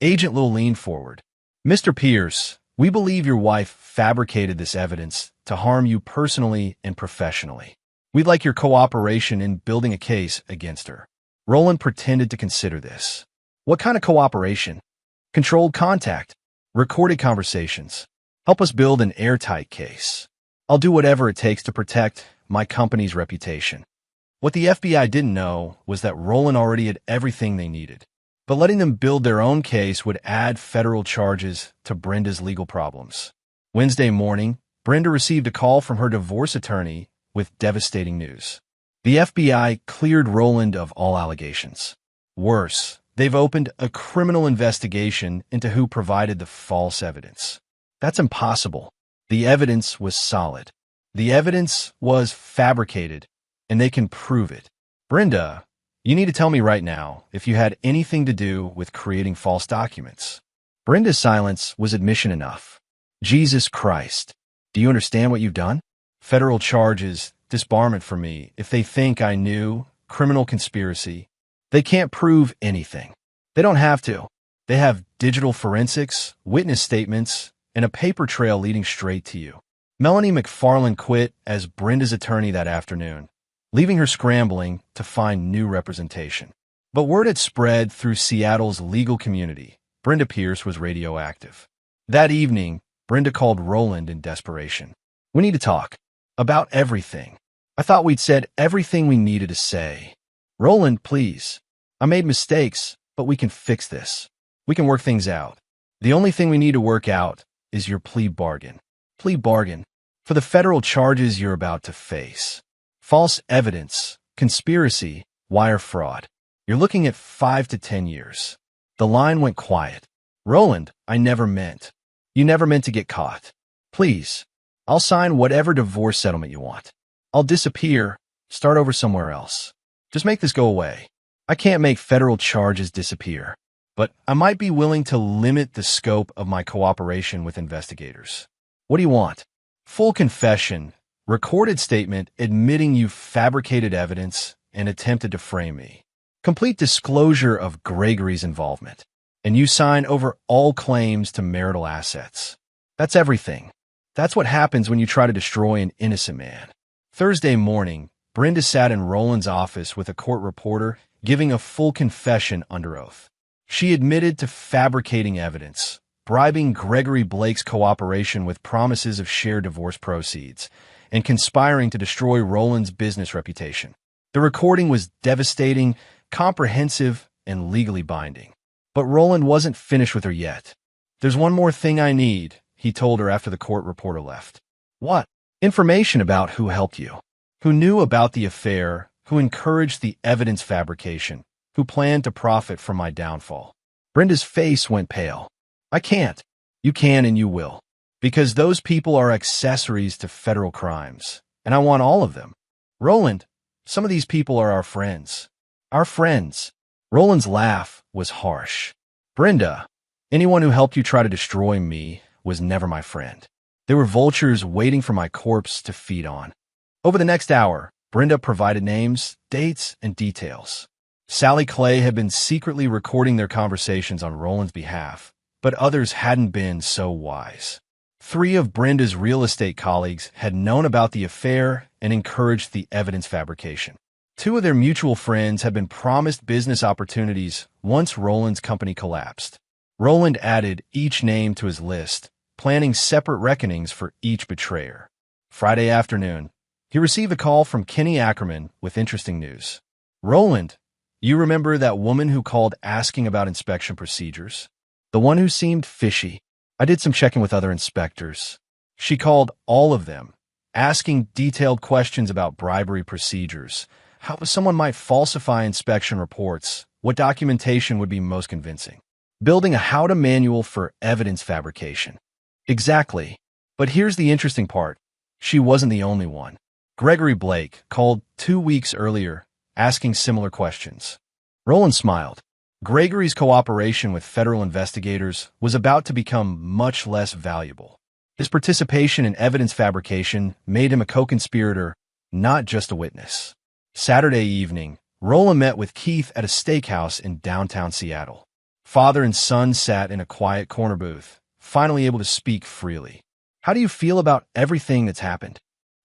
Agent Little leaned forward. Mr. Pierce, we believe your wife fabricated this evidence to harm you personally and professionally. We'd like your cooperation in building a case against her. Roland pretended to consider this. What kind of cooperation? Controlled contact, recorded conversations. Help us build an airtight case. I'll do whatever it takes to protect my company's reputation. What the FBI didn't know was that Roland already had everything they needed. But letting them build their own case would add federal charges to Brenda's legal problems. Wednesday morning, Brenda received a call from her divorce attorney with devastating news. The FBI cleared Roland of all allegations. Worse, they've opened a criminal investigation into who provided the false evidence. That's impossible. The evidence was solid. The evidence was fabricated, and they can prove it. Brenda, you need to tell me right now if you had anything to do with creating false documents. Brenda's silence was admission enough. Jesus Christ, do you understand what you've done? Federal charges, disbarment for me, if they think I knew, criminal conspiracy. They can't prove anything. They don't have to. They have digital forensics, witness statements, and a paper trail leading straight to you. Melanie McFarland quit as Brenda's attorney that afternoon, leaving her scrambling to find new representation. But word had spread through Seattle's legal community. Brenda Pierce was radioactive. That evening, Brenda called Roland in desperation. "We need to talk. About everything. I thought we'd said everything we needed to say. Roland, please. I made mistakes, but we can fix this. We can work things out. The only thing we need to work out is your plea bargain. Plea bargain for the federal charges you're about to face. False evidence, conspiracy, wire fraud. You're looking at 5 to 10 years. The line went quiet. Roland, I never meant. You never meant to get caught. Please, I'll sign whatever divorce settlement you want. I'll disappear, start over somewhere else. Just make this go away. I can't make federal charges disappear, but I might be willing to limit the scope of my cooperation with investigators. What do you want? Full confession, recorded statement admitting you fabricated evidence and attempted to frame me. Complete disclosure of Gregory's involvement. And you sign over all claims to marital assets. That's everything. That's what happens when you try to destroy an innocent man." Thursday morning, Brenda sat in Roland's office with a court reporter giving a full confession under oath. She admitted to fabricating evidence, bribing Gregory Blake's cooperation with promises of shared divorce proceeds, and conspiring to destroy Roland's business reputation. The recording was devastating, comprehensive, and legally binding. But Roland wasn't finished with her yet. "There's one more thing I need," he told her after the court reporter left. "What?" "Information about who helped you, who knew about the affair, who encouraged the evidence fabrication, who planned to profit from my downfall." Brenda's face went pale. "I can't." "You can and you will. Because those people are accessories to federal crimes, and I want all of them. Roland, some of these people are our friends. Our friends." Roland's laugh was harsh. "Brenda, anyone who helped you try to destroy me was never my friend. They were vultures waiting for my corpse to feed on." Over the next hour, Brenda provided names, dates, and details. Sally Clay had been secretly recording their conversations on Roland's behalf, but others hadn't been so wise. 3 of Brenda's real estate colleagues had known about the affair and encouraged the evidence fabrication. 2 of their mutual friends had been promised business opportunities once Roland's company collapsed. Roland added each name to his list, planning separate reckonings for each betrayer. Friday afternoon, he received a call from Kenny Ackerman with interesting news. "Roland, you remember that woman who called asking about inspection procedures? The one who seemed fishy. I did some checking with other inspectors. She called all of them, asking detailed questions about bribery procedures, how someone might falsify inspection reports, what documentation would be most convincing. Building a how-to manual for evidence fabrication." Exactly. But here's the interesting part. She wasn't the only one. Gregory Blake called 2 weeks earlier, asking similar questions. Roland smiled. Gregory's cooperation with federal investigators was about to become much less valuable. His participation in evidence fabrication made him a co-conspirator, not just a witness. Saturday evening, Roland met with Keith at a steakhouse in downtown Seattle. Father and son sat in a quiet corner booth, finally able to speak freely. "How do you feel about everything that's happened?"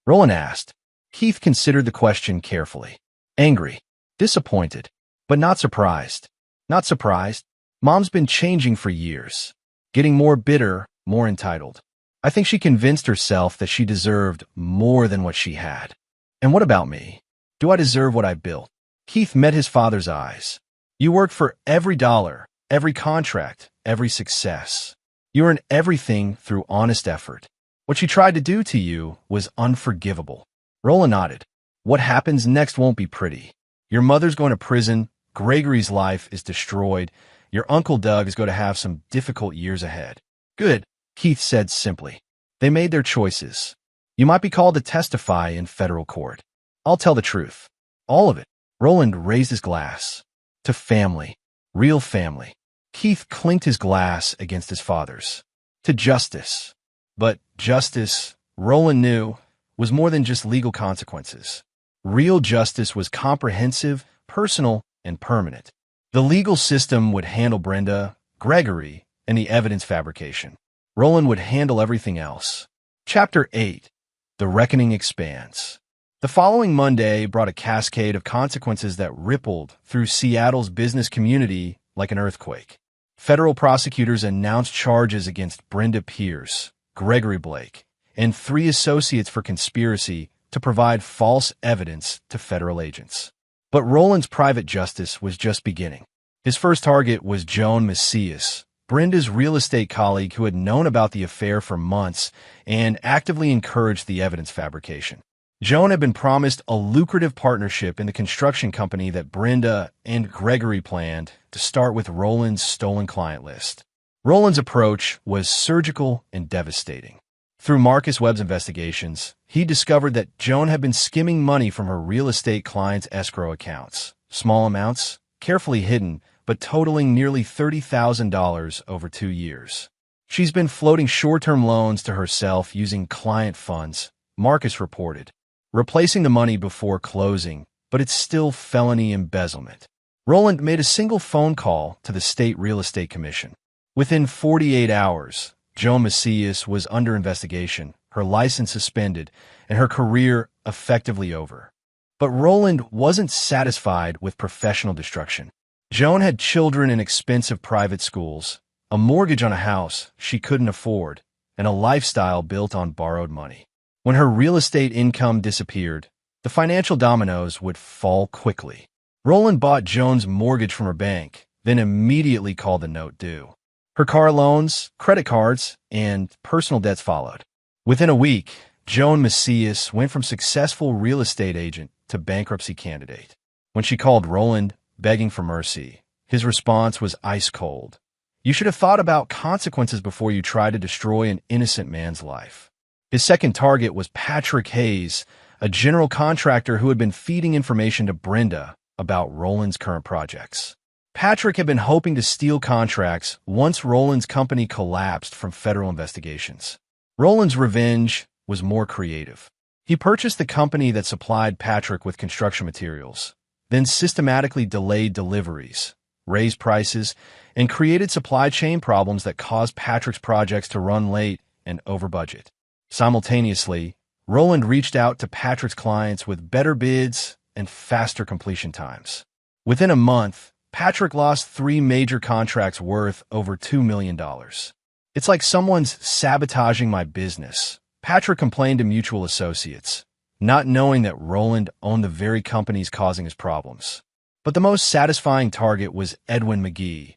Roland asked. Keith considered the question carefully. "Angry, disappointed, but not surprised. Not surprised. Mom's been changing for years, getting more bitter, more entitled. I think she convinced herself that she deserved more than what she had. And what about me? Do I deserve what I built?" Keith met his father's eyes. "You worked for every dollar, every contract, every success. You earned everything through honest effort. What she tried to do to you was unforgivable." Roland nodded. "What happens next won't be pretty. Your mother's going to prison, Gregory's life is destroyed, your Uncle Doug is going to have some difficult years ahead." "Good," Keith said simply. "They made their choices. You might be called to testify in federal court. I'll tell the truth. All of it." Roland raised his glass. "To family. Real family." Keith clinked his glass against his father's. "To justice." But justice, Roland knew, was more than just legal consequences. Real justice was comprehensive, personal, and permanent. The legal system would handle Brenda, Gregory, and the evidence fabrication. Roland would handle everything else. Chapter 8. The Reckoning Expands. The following Monday brought a cascade of consequences that rippled through Seattle's business community like an earthquake. Federal prosecutors announced charges against Brenda Pierce, Gregory Blake, and 3 associates for conspiracy to provide false evidence to federal agents. But Roland's private justice was just beginning. His first target was Joan Macias, Brenda's real estate colleague who had known about the affair for months and actively encouraged the evidence fabrication. Joan had been promised a lucrative partnership in the construction company that Brenda and Gregory planned to start with Roland's stolen client list. Roland's approach was surgical and devastating. Through Marcus Webb's investigations, he discovered that Joan had been skimming money from her real estate clients' escrow accounts. Small amounts, carefully hidden, but totaling nearly $30,000 over 2 years. She's been floating short-term loans to herself using client funds, Marcus reported, replacing the money before closing, but it's still felony embezzlement. Roland made a single phone call to the State Real Estate Commission. Within 48 hours, Joan Macias was under investigation, her license suspended, and her career effectively over. But Roland wasn't satisfied with professional destruction. Joan had children in expensive private schools, a mortgage on a house she couldn't afford, and a lifestyle built on borrowed money. When her real estate income disappeared, the financial dominoes would fall quickly. Roland bought Joan's mortgage from her bank, then immediately called the note due. Her car loans, credit cards, and personal debts followed. Within a week, Joan Macias went from successful real estate agent to bankruptcy candidate. When she called Roland, begging for mercy, his response was ice cold. You should have thought about consequences before you tried to destroy an innocent man's life. His second target was Patrick Hayes, a general contractor who had been feeding information to Brenda about Roland's current projects. Patrick had been hoping to steal contracts once Roland's company collapsed from federal investigations. Roland's revenge was more creative. He purchased the company that supplied Patrick with construction materials, then systematically delayed deliveries, raised prices, and created supply chain problems that caused Patrick's projects to run late and over budget. Simultaneously, Roland reached out to Patrick's clients with better bids and faster completion times. Within a month, Patrick lost 3 major contracts worth over $2 million. It's like someone's sabotaging my business, Patrick complained to mutual associates, not knowing that Roland owned the very companies causing his problems. But the most satisfying target was Edwin McGee,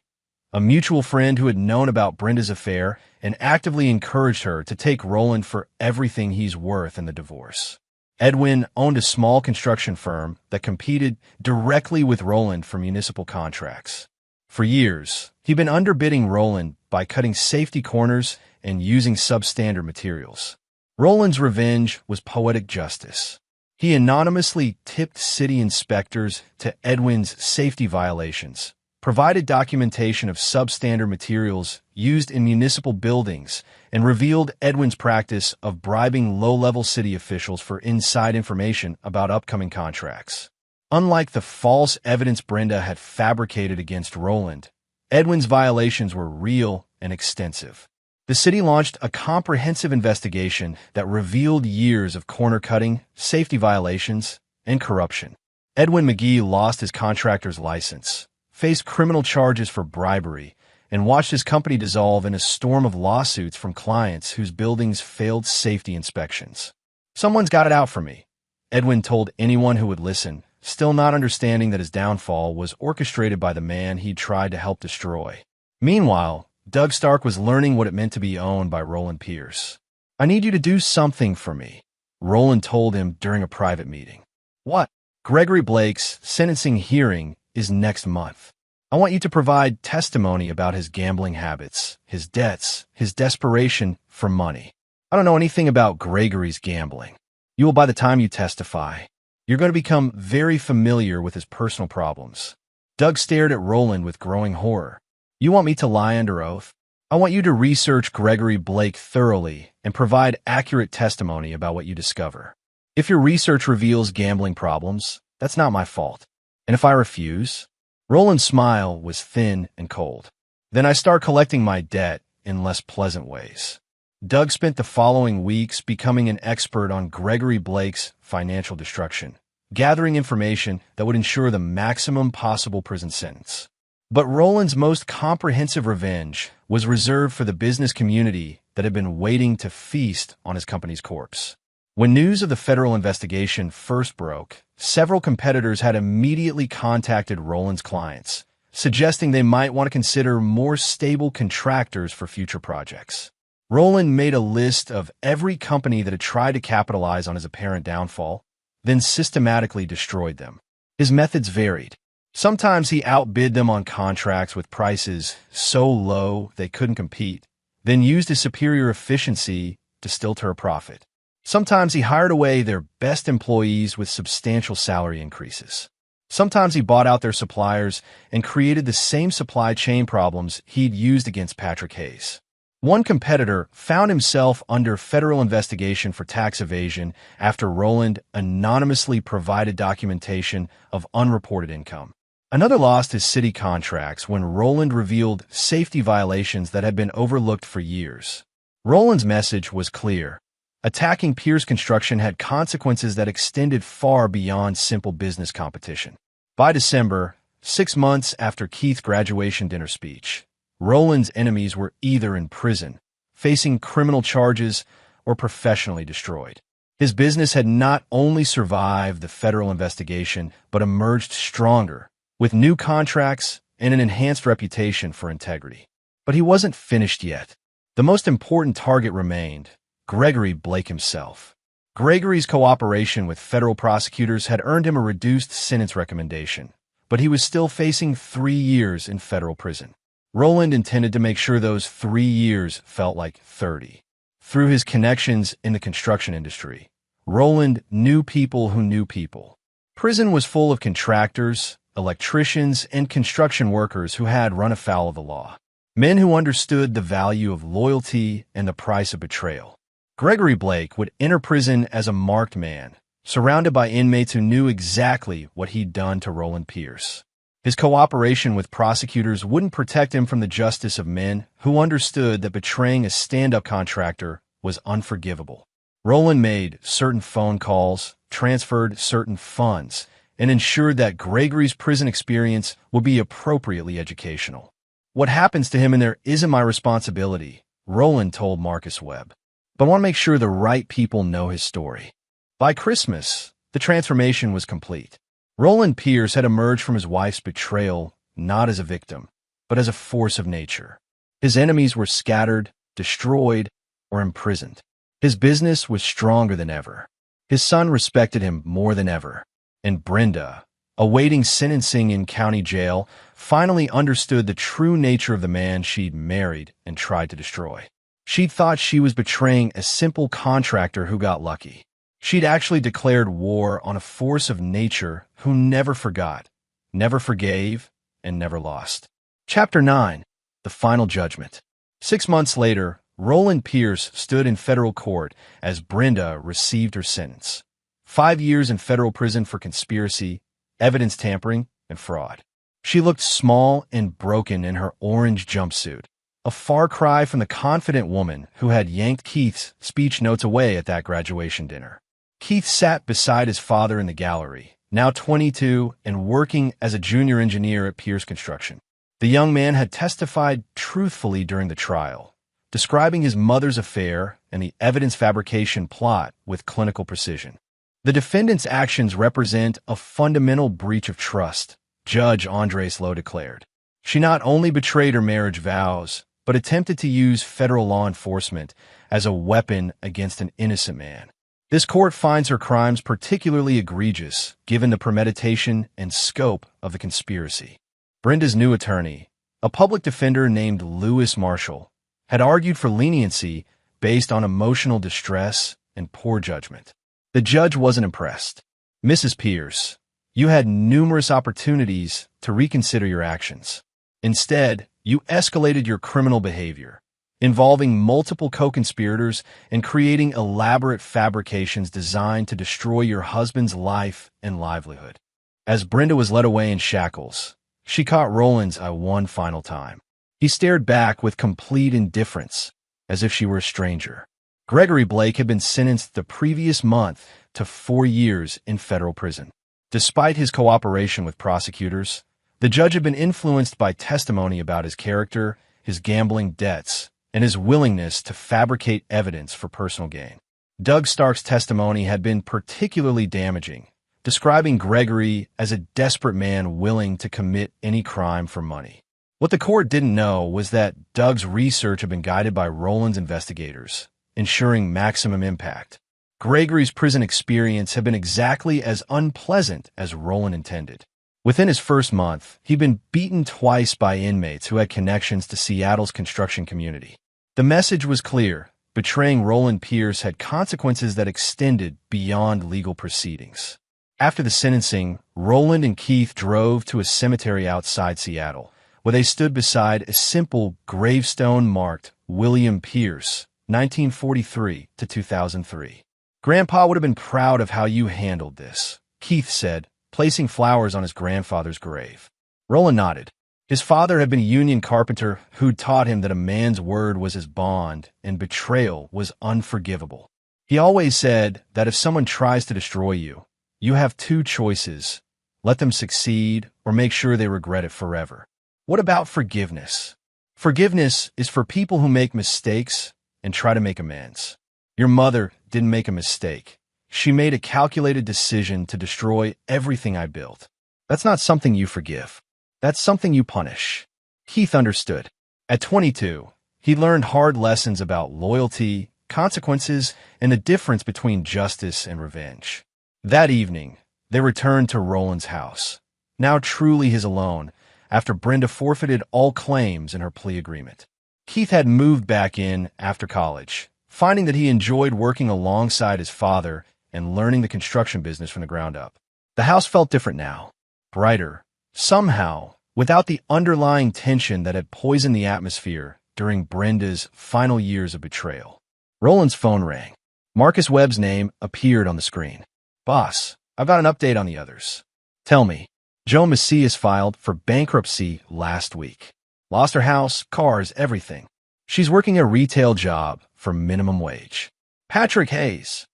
a mutual friend who had known about Brenda's affair and actively encouraged her to take Roland for everything he's worth in the divorce. Edwin owned a small construction firm that competed directly with Roland for municipal contracts. For years, he'd been underbidding Roland by cutting safety corners and using substandard materials. Roland's revenge was poetic justice. He anonymously tipped city inspectors to Edwin's safety violations, provided documentation of substandard materials used in municipal buildings, and revealed Edwin's practice of bribing low-level city officials for inside information about upcoming contracts. Unlike the false evidence Brenda had fabricated against Roland, Edwin's violations were real and extensive. The city launched a comprehensive investigation that revealed years of corner-cutting, safety violations, and corruption. Edwin McGee lost his contractor's license, faced criminal charges for bribery, and watched his company dissolve in a storm of lawsuits from clients whose buildings failed safety inspections. Someone's got it out for me, Edwin told anyone who would listen, still not understanding that his downfall was orchestrated by the man he'd tried to help destroy. Meanwhile, Doug Stark was learning what it meant to be owned by Roland Pierce. I need you to do something for me, Roland told him during a private meeting. What? Gregory Blake's sentencing hearing is next month. I want you to provide testimony about his gambling habits, his debts, his desperation for money. I don't know anything about Gregory's gambling. You will, by the time you testify, you're going to become very familiar with his personal problems. Doug stared at Roland with growing horror. You want me to lie under oath? I want you to research Gregory Blake thoroughly and provide accurate testimony about what you discover. If your research reveals gambling problems, that's not my fault. And if I refuse? Roland's smile was thin and cold. Then I start collecting my debt in less pleasant ways. Doug spent the following weeks becoming an expert on Gregory Blake's financial destruction, gathering information that would ensure the maximum possible prison sentence. But Roland's most comprehensive revenge was reserved for the business community that had been waiting to feast on his company's corpse. When news of the federal investigation first broke, several competitors had immediately contacted Roland's clients, suggesting they might want to consider more stable contractors for future projects. Roland made a list of every company that had tried to capitalize on his apparent downfall, then systematically destroyed them. His methods varied. Sometimes he outbid them on contracts with prices so low they couldn't compete, then used his superior efficiency to stilter a profit. Sometimes he hired away their best employees with substantial salary increases. Sometimes he bought out their suppliers and created the same supply chain problems he'd used against Patrick Hayes. One competitor found himself under federal investigation for tax evasion after Roland anonymously provided documentation of unreported income. Another lost his city contracts when Roland revealed safety violations that had been overlooked for years. Roland's message was clear. Attacking Pierce Construction had consequences that extended far beyond simple business competition. By December, 6 months after Keith's graduation dinner speech, Roland's enemies were either in prison, facing criminal charges, or professionally destroyed. His business had not only survived the federal investigation, but emerged stronger, with new contracts and an enhanced reputation for integrity. But he wasn't finished yet. The most important target remained: Gregory Blake himself. Gregory's cooperation with federal prosecutors had earned him a reduced sentence recommendation, but he was still facing 3 years in federal prison. Roland intended to make sure those 3 years felt like 30. Through his connections in the construction industry, Roland knew people who knew people. Prison was full of contractors, electricians, and construction workers who had run afoul of the law. Men who understood the value of loyalty and the price of betrayal. Gregory Blake would enter prison as a marked man, surrounded by inmates who knew exactly what he'd done to Roland Pierce. His cooperation with prosecutors wouldn't protect him from the justice of men who understood that betraying a stand-up contractor was unforgivable. Roland made certain phone calls, transferred certain funds, and ensured that Gregory's prison experience would be appropriately educational. "What happens to him in there isn't my responsibility," Roland told Marcus Webb. "But I want to make sure the right people know his story." By Christmas, the transformation was complete. Roland Pierce had emerged from his wife's betrayal not as a victim, but as a force of nature. His enemies were scattered, destroyed, or imprisoned. His business was stronger than ever. His son respected him more than ever. And Brenda, awaiting sentencing in county jail, finally understood the true nature of the man she'd married and tried to destroy. She'd thought she was betraying a simple contractor who got lucky. She'd actually declared war on a force of nature who never forgot, never forgave, and never lost. Chapter 9. The Final Judgment. 6 months later, Roland Pierce stood in federal court as Brenda received her sentence. 5 years in federal prison for conspiracy, evidence tampering, and fraud. She looked small and broken in her orange jumpsuit, a far cry from the confident woman who had yanked Keith's speech notes away at that graduation dinner. Keith sat beside his father in the gallery, now 22 and working as a junior engineer at Pierce Construction. The young man had testified truthfully during the trial, describing his mother's affair and the evidence fabrication plot with clinical precision. The defendant's actions represent a fundamental breach of trust, Judge Andres Lowe declared. She not only betrayed her marriage vows, but attempted to use federal law enforcement as a weapon against an innocent man. This court finds her crimes particularly egregious, given the premeditation and scope of the conspiracy. Brenda's new attorney, a public defender named Lewis Marshall, had argued for leniency based on emotional distress and poor judgment. The judge wasn't impressed. "Mrs. Pierce, you had numerous opportunities to reconsider your actions. Instead, you escalated your criminal behavior, involving multiple co-conspirators and creating elaborate fabrications designed to destroy your husband's life and livelihood." As Brenda was led away in shackles, she caught Roland's eye one final time. He stared back with complete indifference, as if she were a stranger. Gregory Blake had been sentenced the previous month to 4 years in federal prison. Despite his cooperation with prosecutors, the judge had been influenced by testimony about his character, his gambling debts, and his willingness to fabricate evidence for personal gain. Doug Stark's testimony had been particularly damaging, describing Gregory as a desperate man willing to commit any crime for money. What the court didn't know was that Doug's research had been guided by Roland's investigators, ensuring maximum impact. Gregory's prison experience had been exactly as unpleasant as Roland intended. Within his first month, he'd been beaten twice by inmates who had connections to Seattle's construction community. The message was clear: betraying Roland Pierce had consequences that extended beyond legal proceedings. After the sentencing, Roland and Keith drove to a cemetery outside Seattle, where they stood beside a simple gravestone marked William Pierce, 1943 to 2003. "Grandpa would have been proud of how you handled this," Keith said, placing flowers on his grandfather's grave. Roland nodded. His father had been a union carpenter who'd taught him that a man's word was his bond and betrayal was unforgivable. He always said that if someone tries to destroy you, you have two choices: let them succeed or make sure they regret it forever. What about forgiveness? Forgiveness is for people who make mistakes and try to make amends. Your mother didn't make a mistake. She made a calculated decision to destroy everything I built. That's not something you forgive. That's something you punish. Keith understood. At 22, he learned hard lessons about loyalty, consequences, and the difference between justice and revenge. That evening, they returned to Roland's house, now truly his alone, after Brenda forfeited all claims in her plea agreement. Keith had moved back in after college, finding that he enjoyed working alongside his father and learning the construction business from the ground up. The house felt different now, brighter, somehow, without the underlying tension that had poisoned the atmosphere during Brenda's final years of betrayal. Roland's phone rang. Marcus Webb's name appeared on the screen. "Boss, I've got an update on the others." "Tell me." "Joan Macias filed for bankruptcy last week. Lost her house, cars, everything. She's working a retail job for minimum wage. Patrick Hayes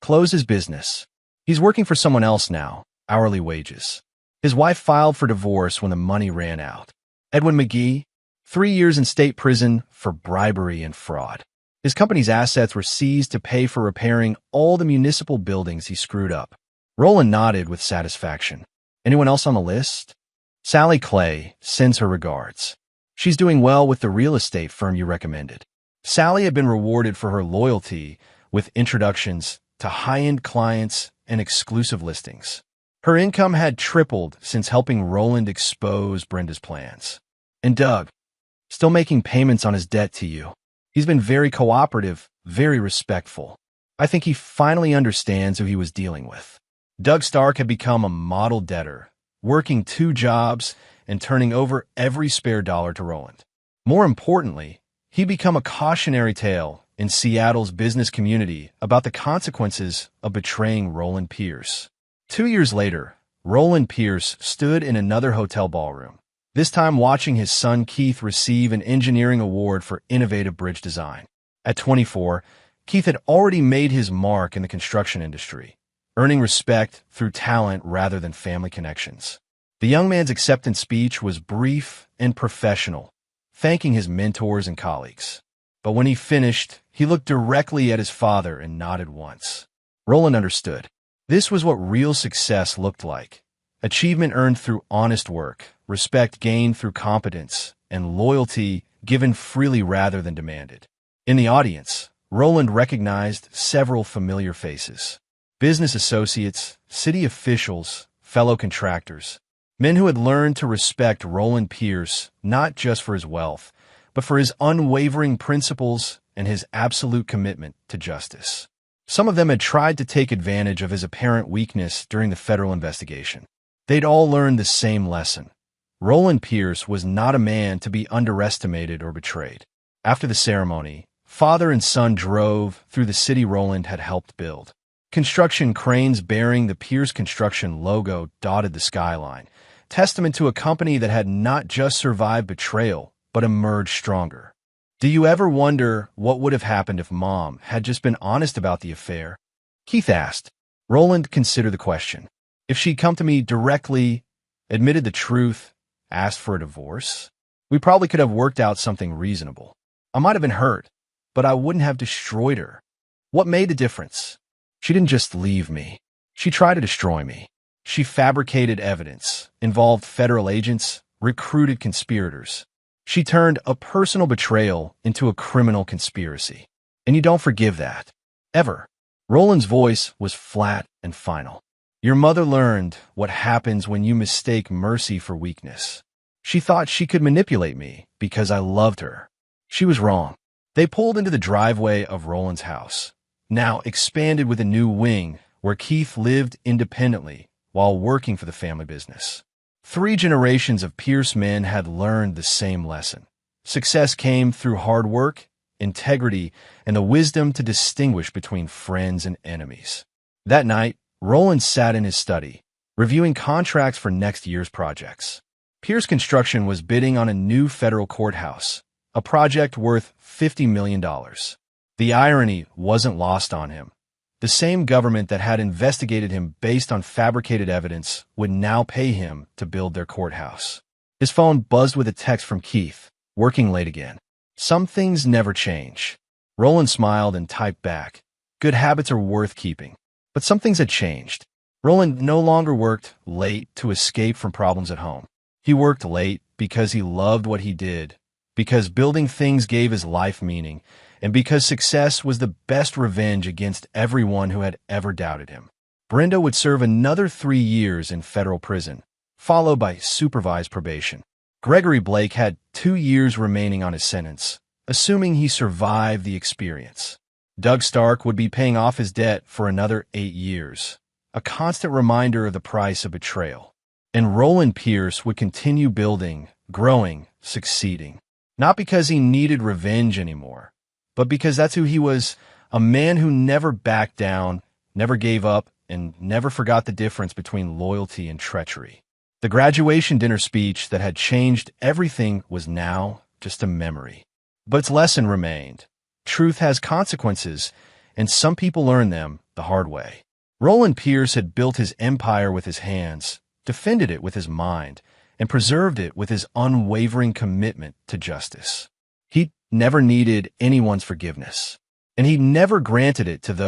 closed his business. He's working for someone else now, hourly wages. His wife filed for divorce when the money ran out. Edwin McGee, 3 years in state prison for bribery and fraud. His company's assets were seized to pay for repairing all the municipal buildings he screwed up." Roland nodded with satisfaction. "Anyone else on the list?" "Sally Clay sends her regards. She's doing well with the real estate firm you recommended." Sally had been rewarded for her loyalty with introductions to high-end clients and exclusive listings. Her income had tripled since helping Roland expose Brenda's plans. "And Doug, still making payments on his debt to you. He's been very cooperative, very respectful. I think he finally understands who he was dealing with." Doug Stark had become a model debtor, working 2 jobs and turning over every spare dollar to Roland. More importantly, he'd become a cautionary tale in Seattle's business community about the consequences of betraying Roland Pierce. 2 years later, Roland Pierce stood in another hotel ballroom, this time watching his son Keith receive an engineering award for innovative bridge design. At 24, Keith had already made his mark in the construction industry, earning respect through talent rather than family connections. The young man's acceptance speech was brief and professional, thanking his mentors and colleagues. But when he finished, he looked directly at his father and nodded once. Roland understood. This was what real success looked like: achievement earned through honest work, respect gained through competence, and loyalty given freely rather than demanded. In the audience, Roland recognized several familiar faces: business associates, city officials, fellow contractors, men who had learned to respect Roland Pierce not just for his wealth, but for his unwavering principles and his absolute commitment to justice. Some of them had tried to take advantage of his apparent weakness during the federal investigation. They'd all learned the same lesson: Roland Pierce was not a man to be underestimated or betrayed. After the ceremony, father and son drove through the city Roland had helped build. Construction cranes bearing the Pierce Construction logo dotted the skyline, testament to a company that had not just survived betrayal, but emerged stronger. Do you ever wonder what would have happened if Mom had just been honest about the affair? Keith asked. Roland considered the question. If she'd come to me directly, admitted the truth, asked for a divorce, we probably could have worked out something reasonable. I might have been hurt, but I wouldn't have destroyed her. What made the difference? She didn't just leave me. She tried to destroy me. She fabricated evidence, involved federal agents, recruited conspirators. She turned a personal betrayal into a criminal conspiracy. And you don't forgive that. Ever. Roland's voice was flat and final. Your mother learned what happens when you mistake mercy for weakness. She thought she could manipulate me because I loved her. She was wrong. They pulled into the driveway of Roland's house, now expanded with a new wing where Keith lived independently while working for the family business. 3 generations of Pierce men had learned the same lesson. Success came through hard work, integrity, and the wisdom to distinguish between friends and enemies. That night, Roland sat in his study, reviewing contracts for next year's projects. Pierce Construction was bidding on a new federal courthouse, a project worth $50 million. The irony wasn't lost on him. The same government that had investigated him based on fabricated evidence would now pay him to build their courthouse. His phone buzzed with a text from Keith, working late again. Some things never change. Roland smiled and typed back. Good habits are worth keeping. But some things had changed. Roland no longer worked late to escape from problems at home. He worked late because he loved what he did, because building things gave his life meaning, and because success was the best revenge against everyone who had ever doubted him. Brenda would serve another 3 years in federal prison, followed by supervised probation. Gregory Blake had 2 years remaining on his sentence, assuming he survived the experience. Doug Stark would be paying off his debt for another 8 years, a constant reminder of the price of betrayal. And Roland Pierce would continue building, growing, succeeding. Not because he needed revenge anymore, but because that's who he was, a man who never backed down, never gave up, and never forgot the difference between loyalty and treachery. The graduation dinner speech that had changed everything was now just a memory. But its lesson remained. Truth has consequences, and some people learn them the hard way. Roland Pierce had built his empire with his hands, defended it with his mind, and preserved it with his unwavering commitment to justice. He never needed anyone's forgiveness, and he never granted it to those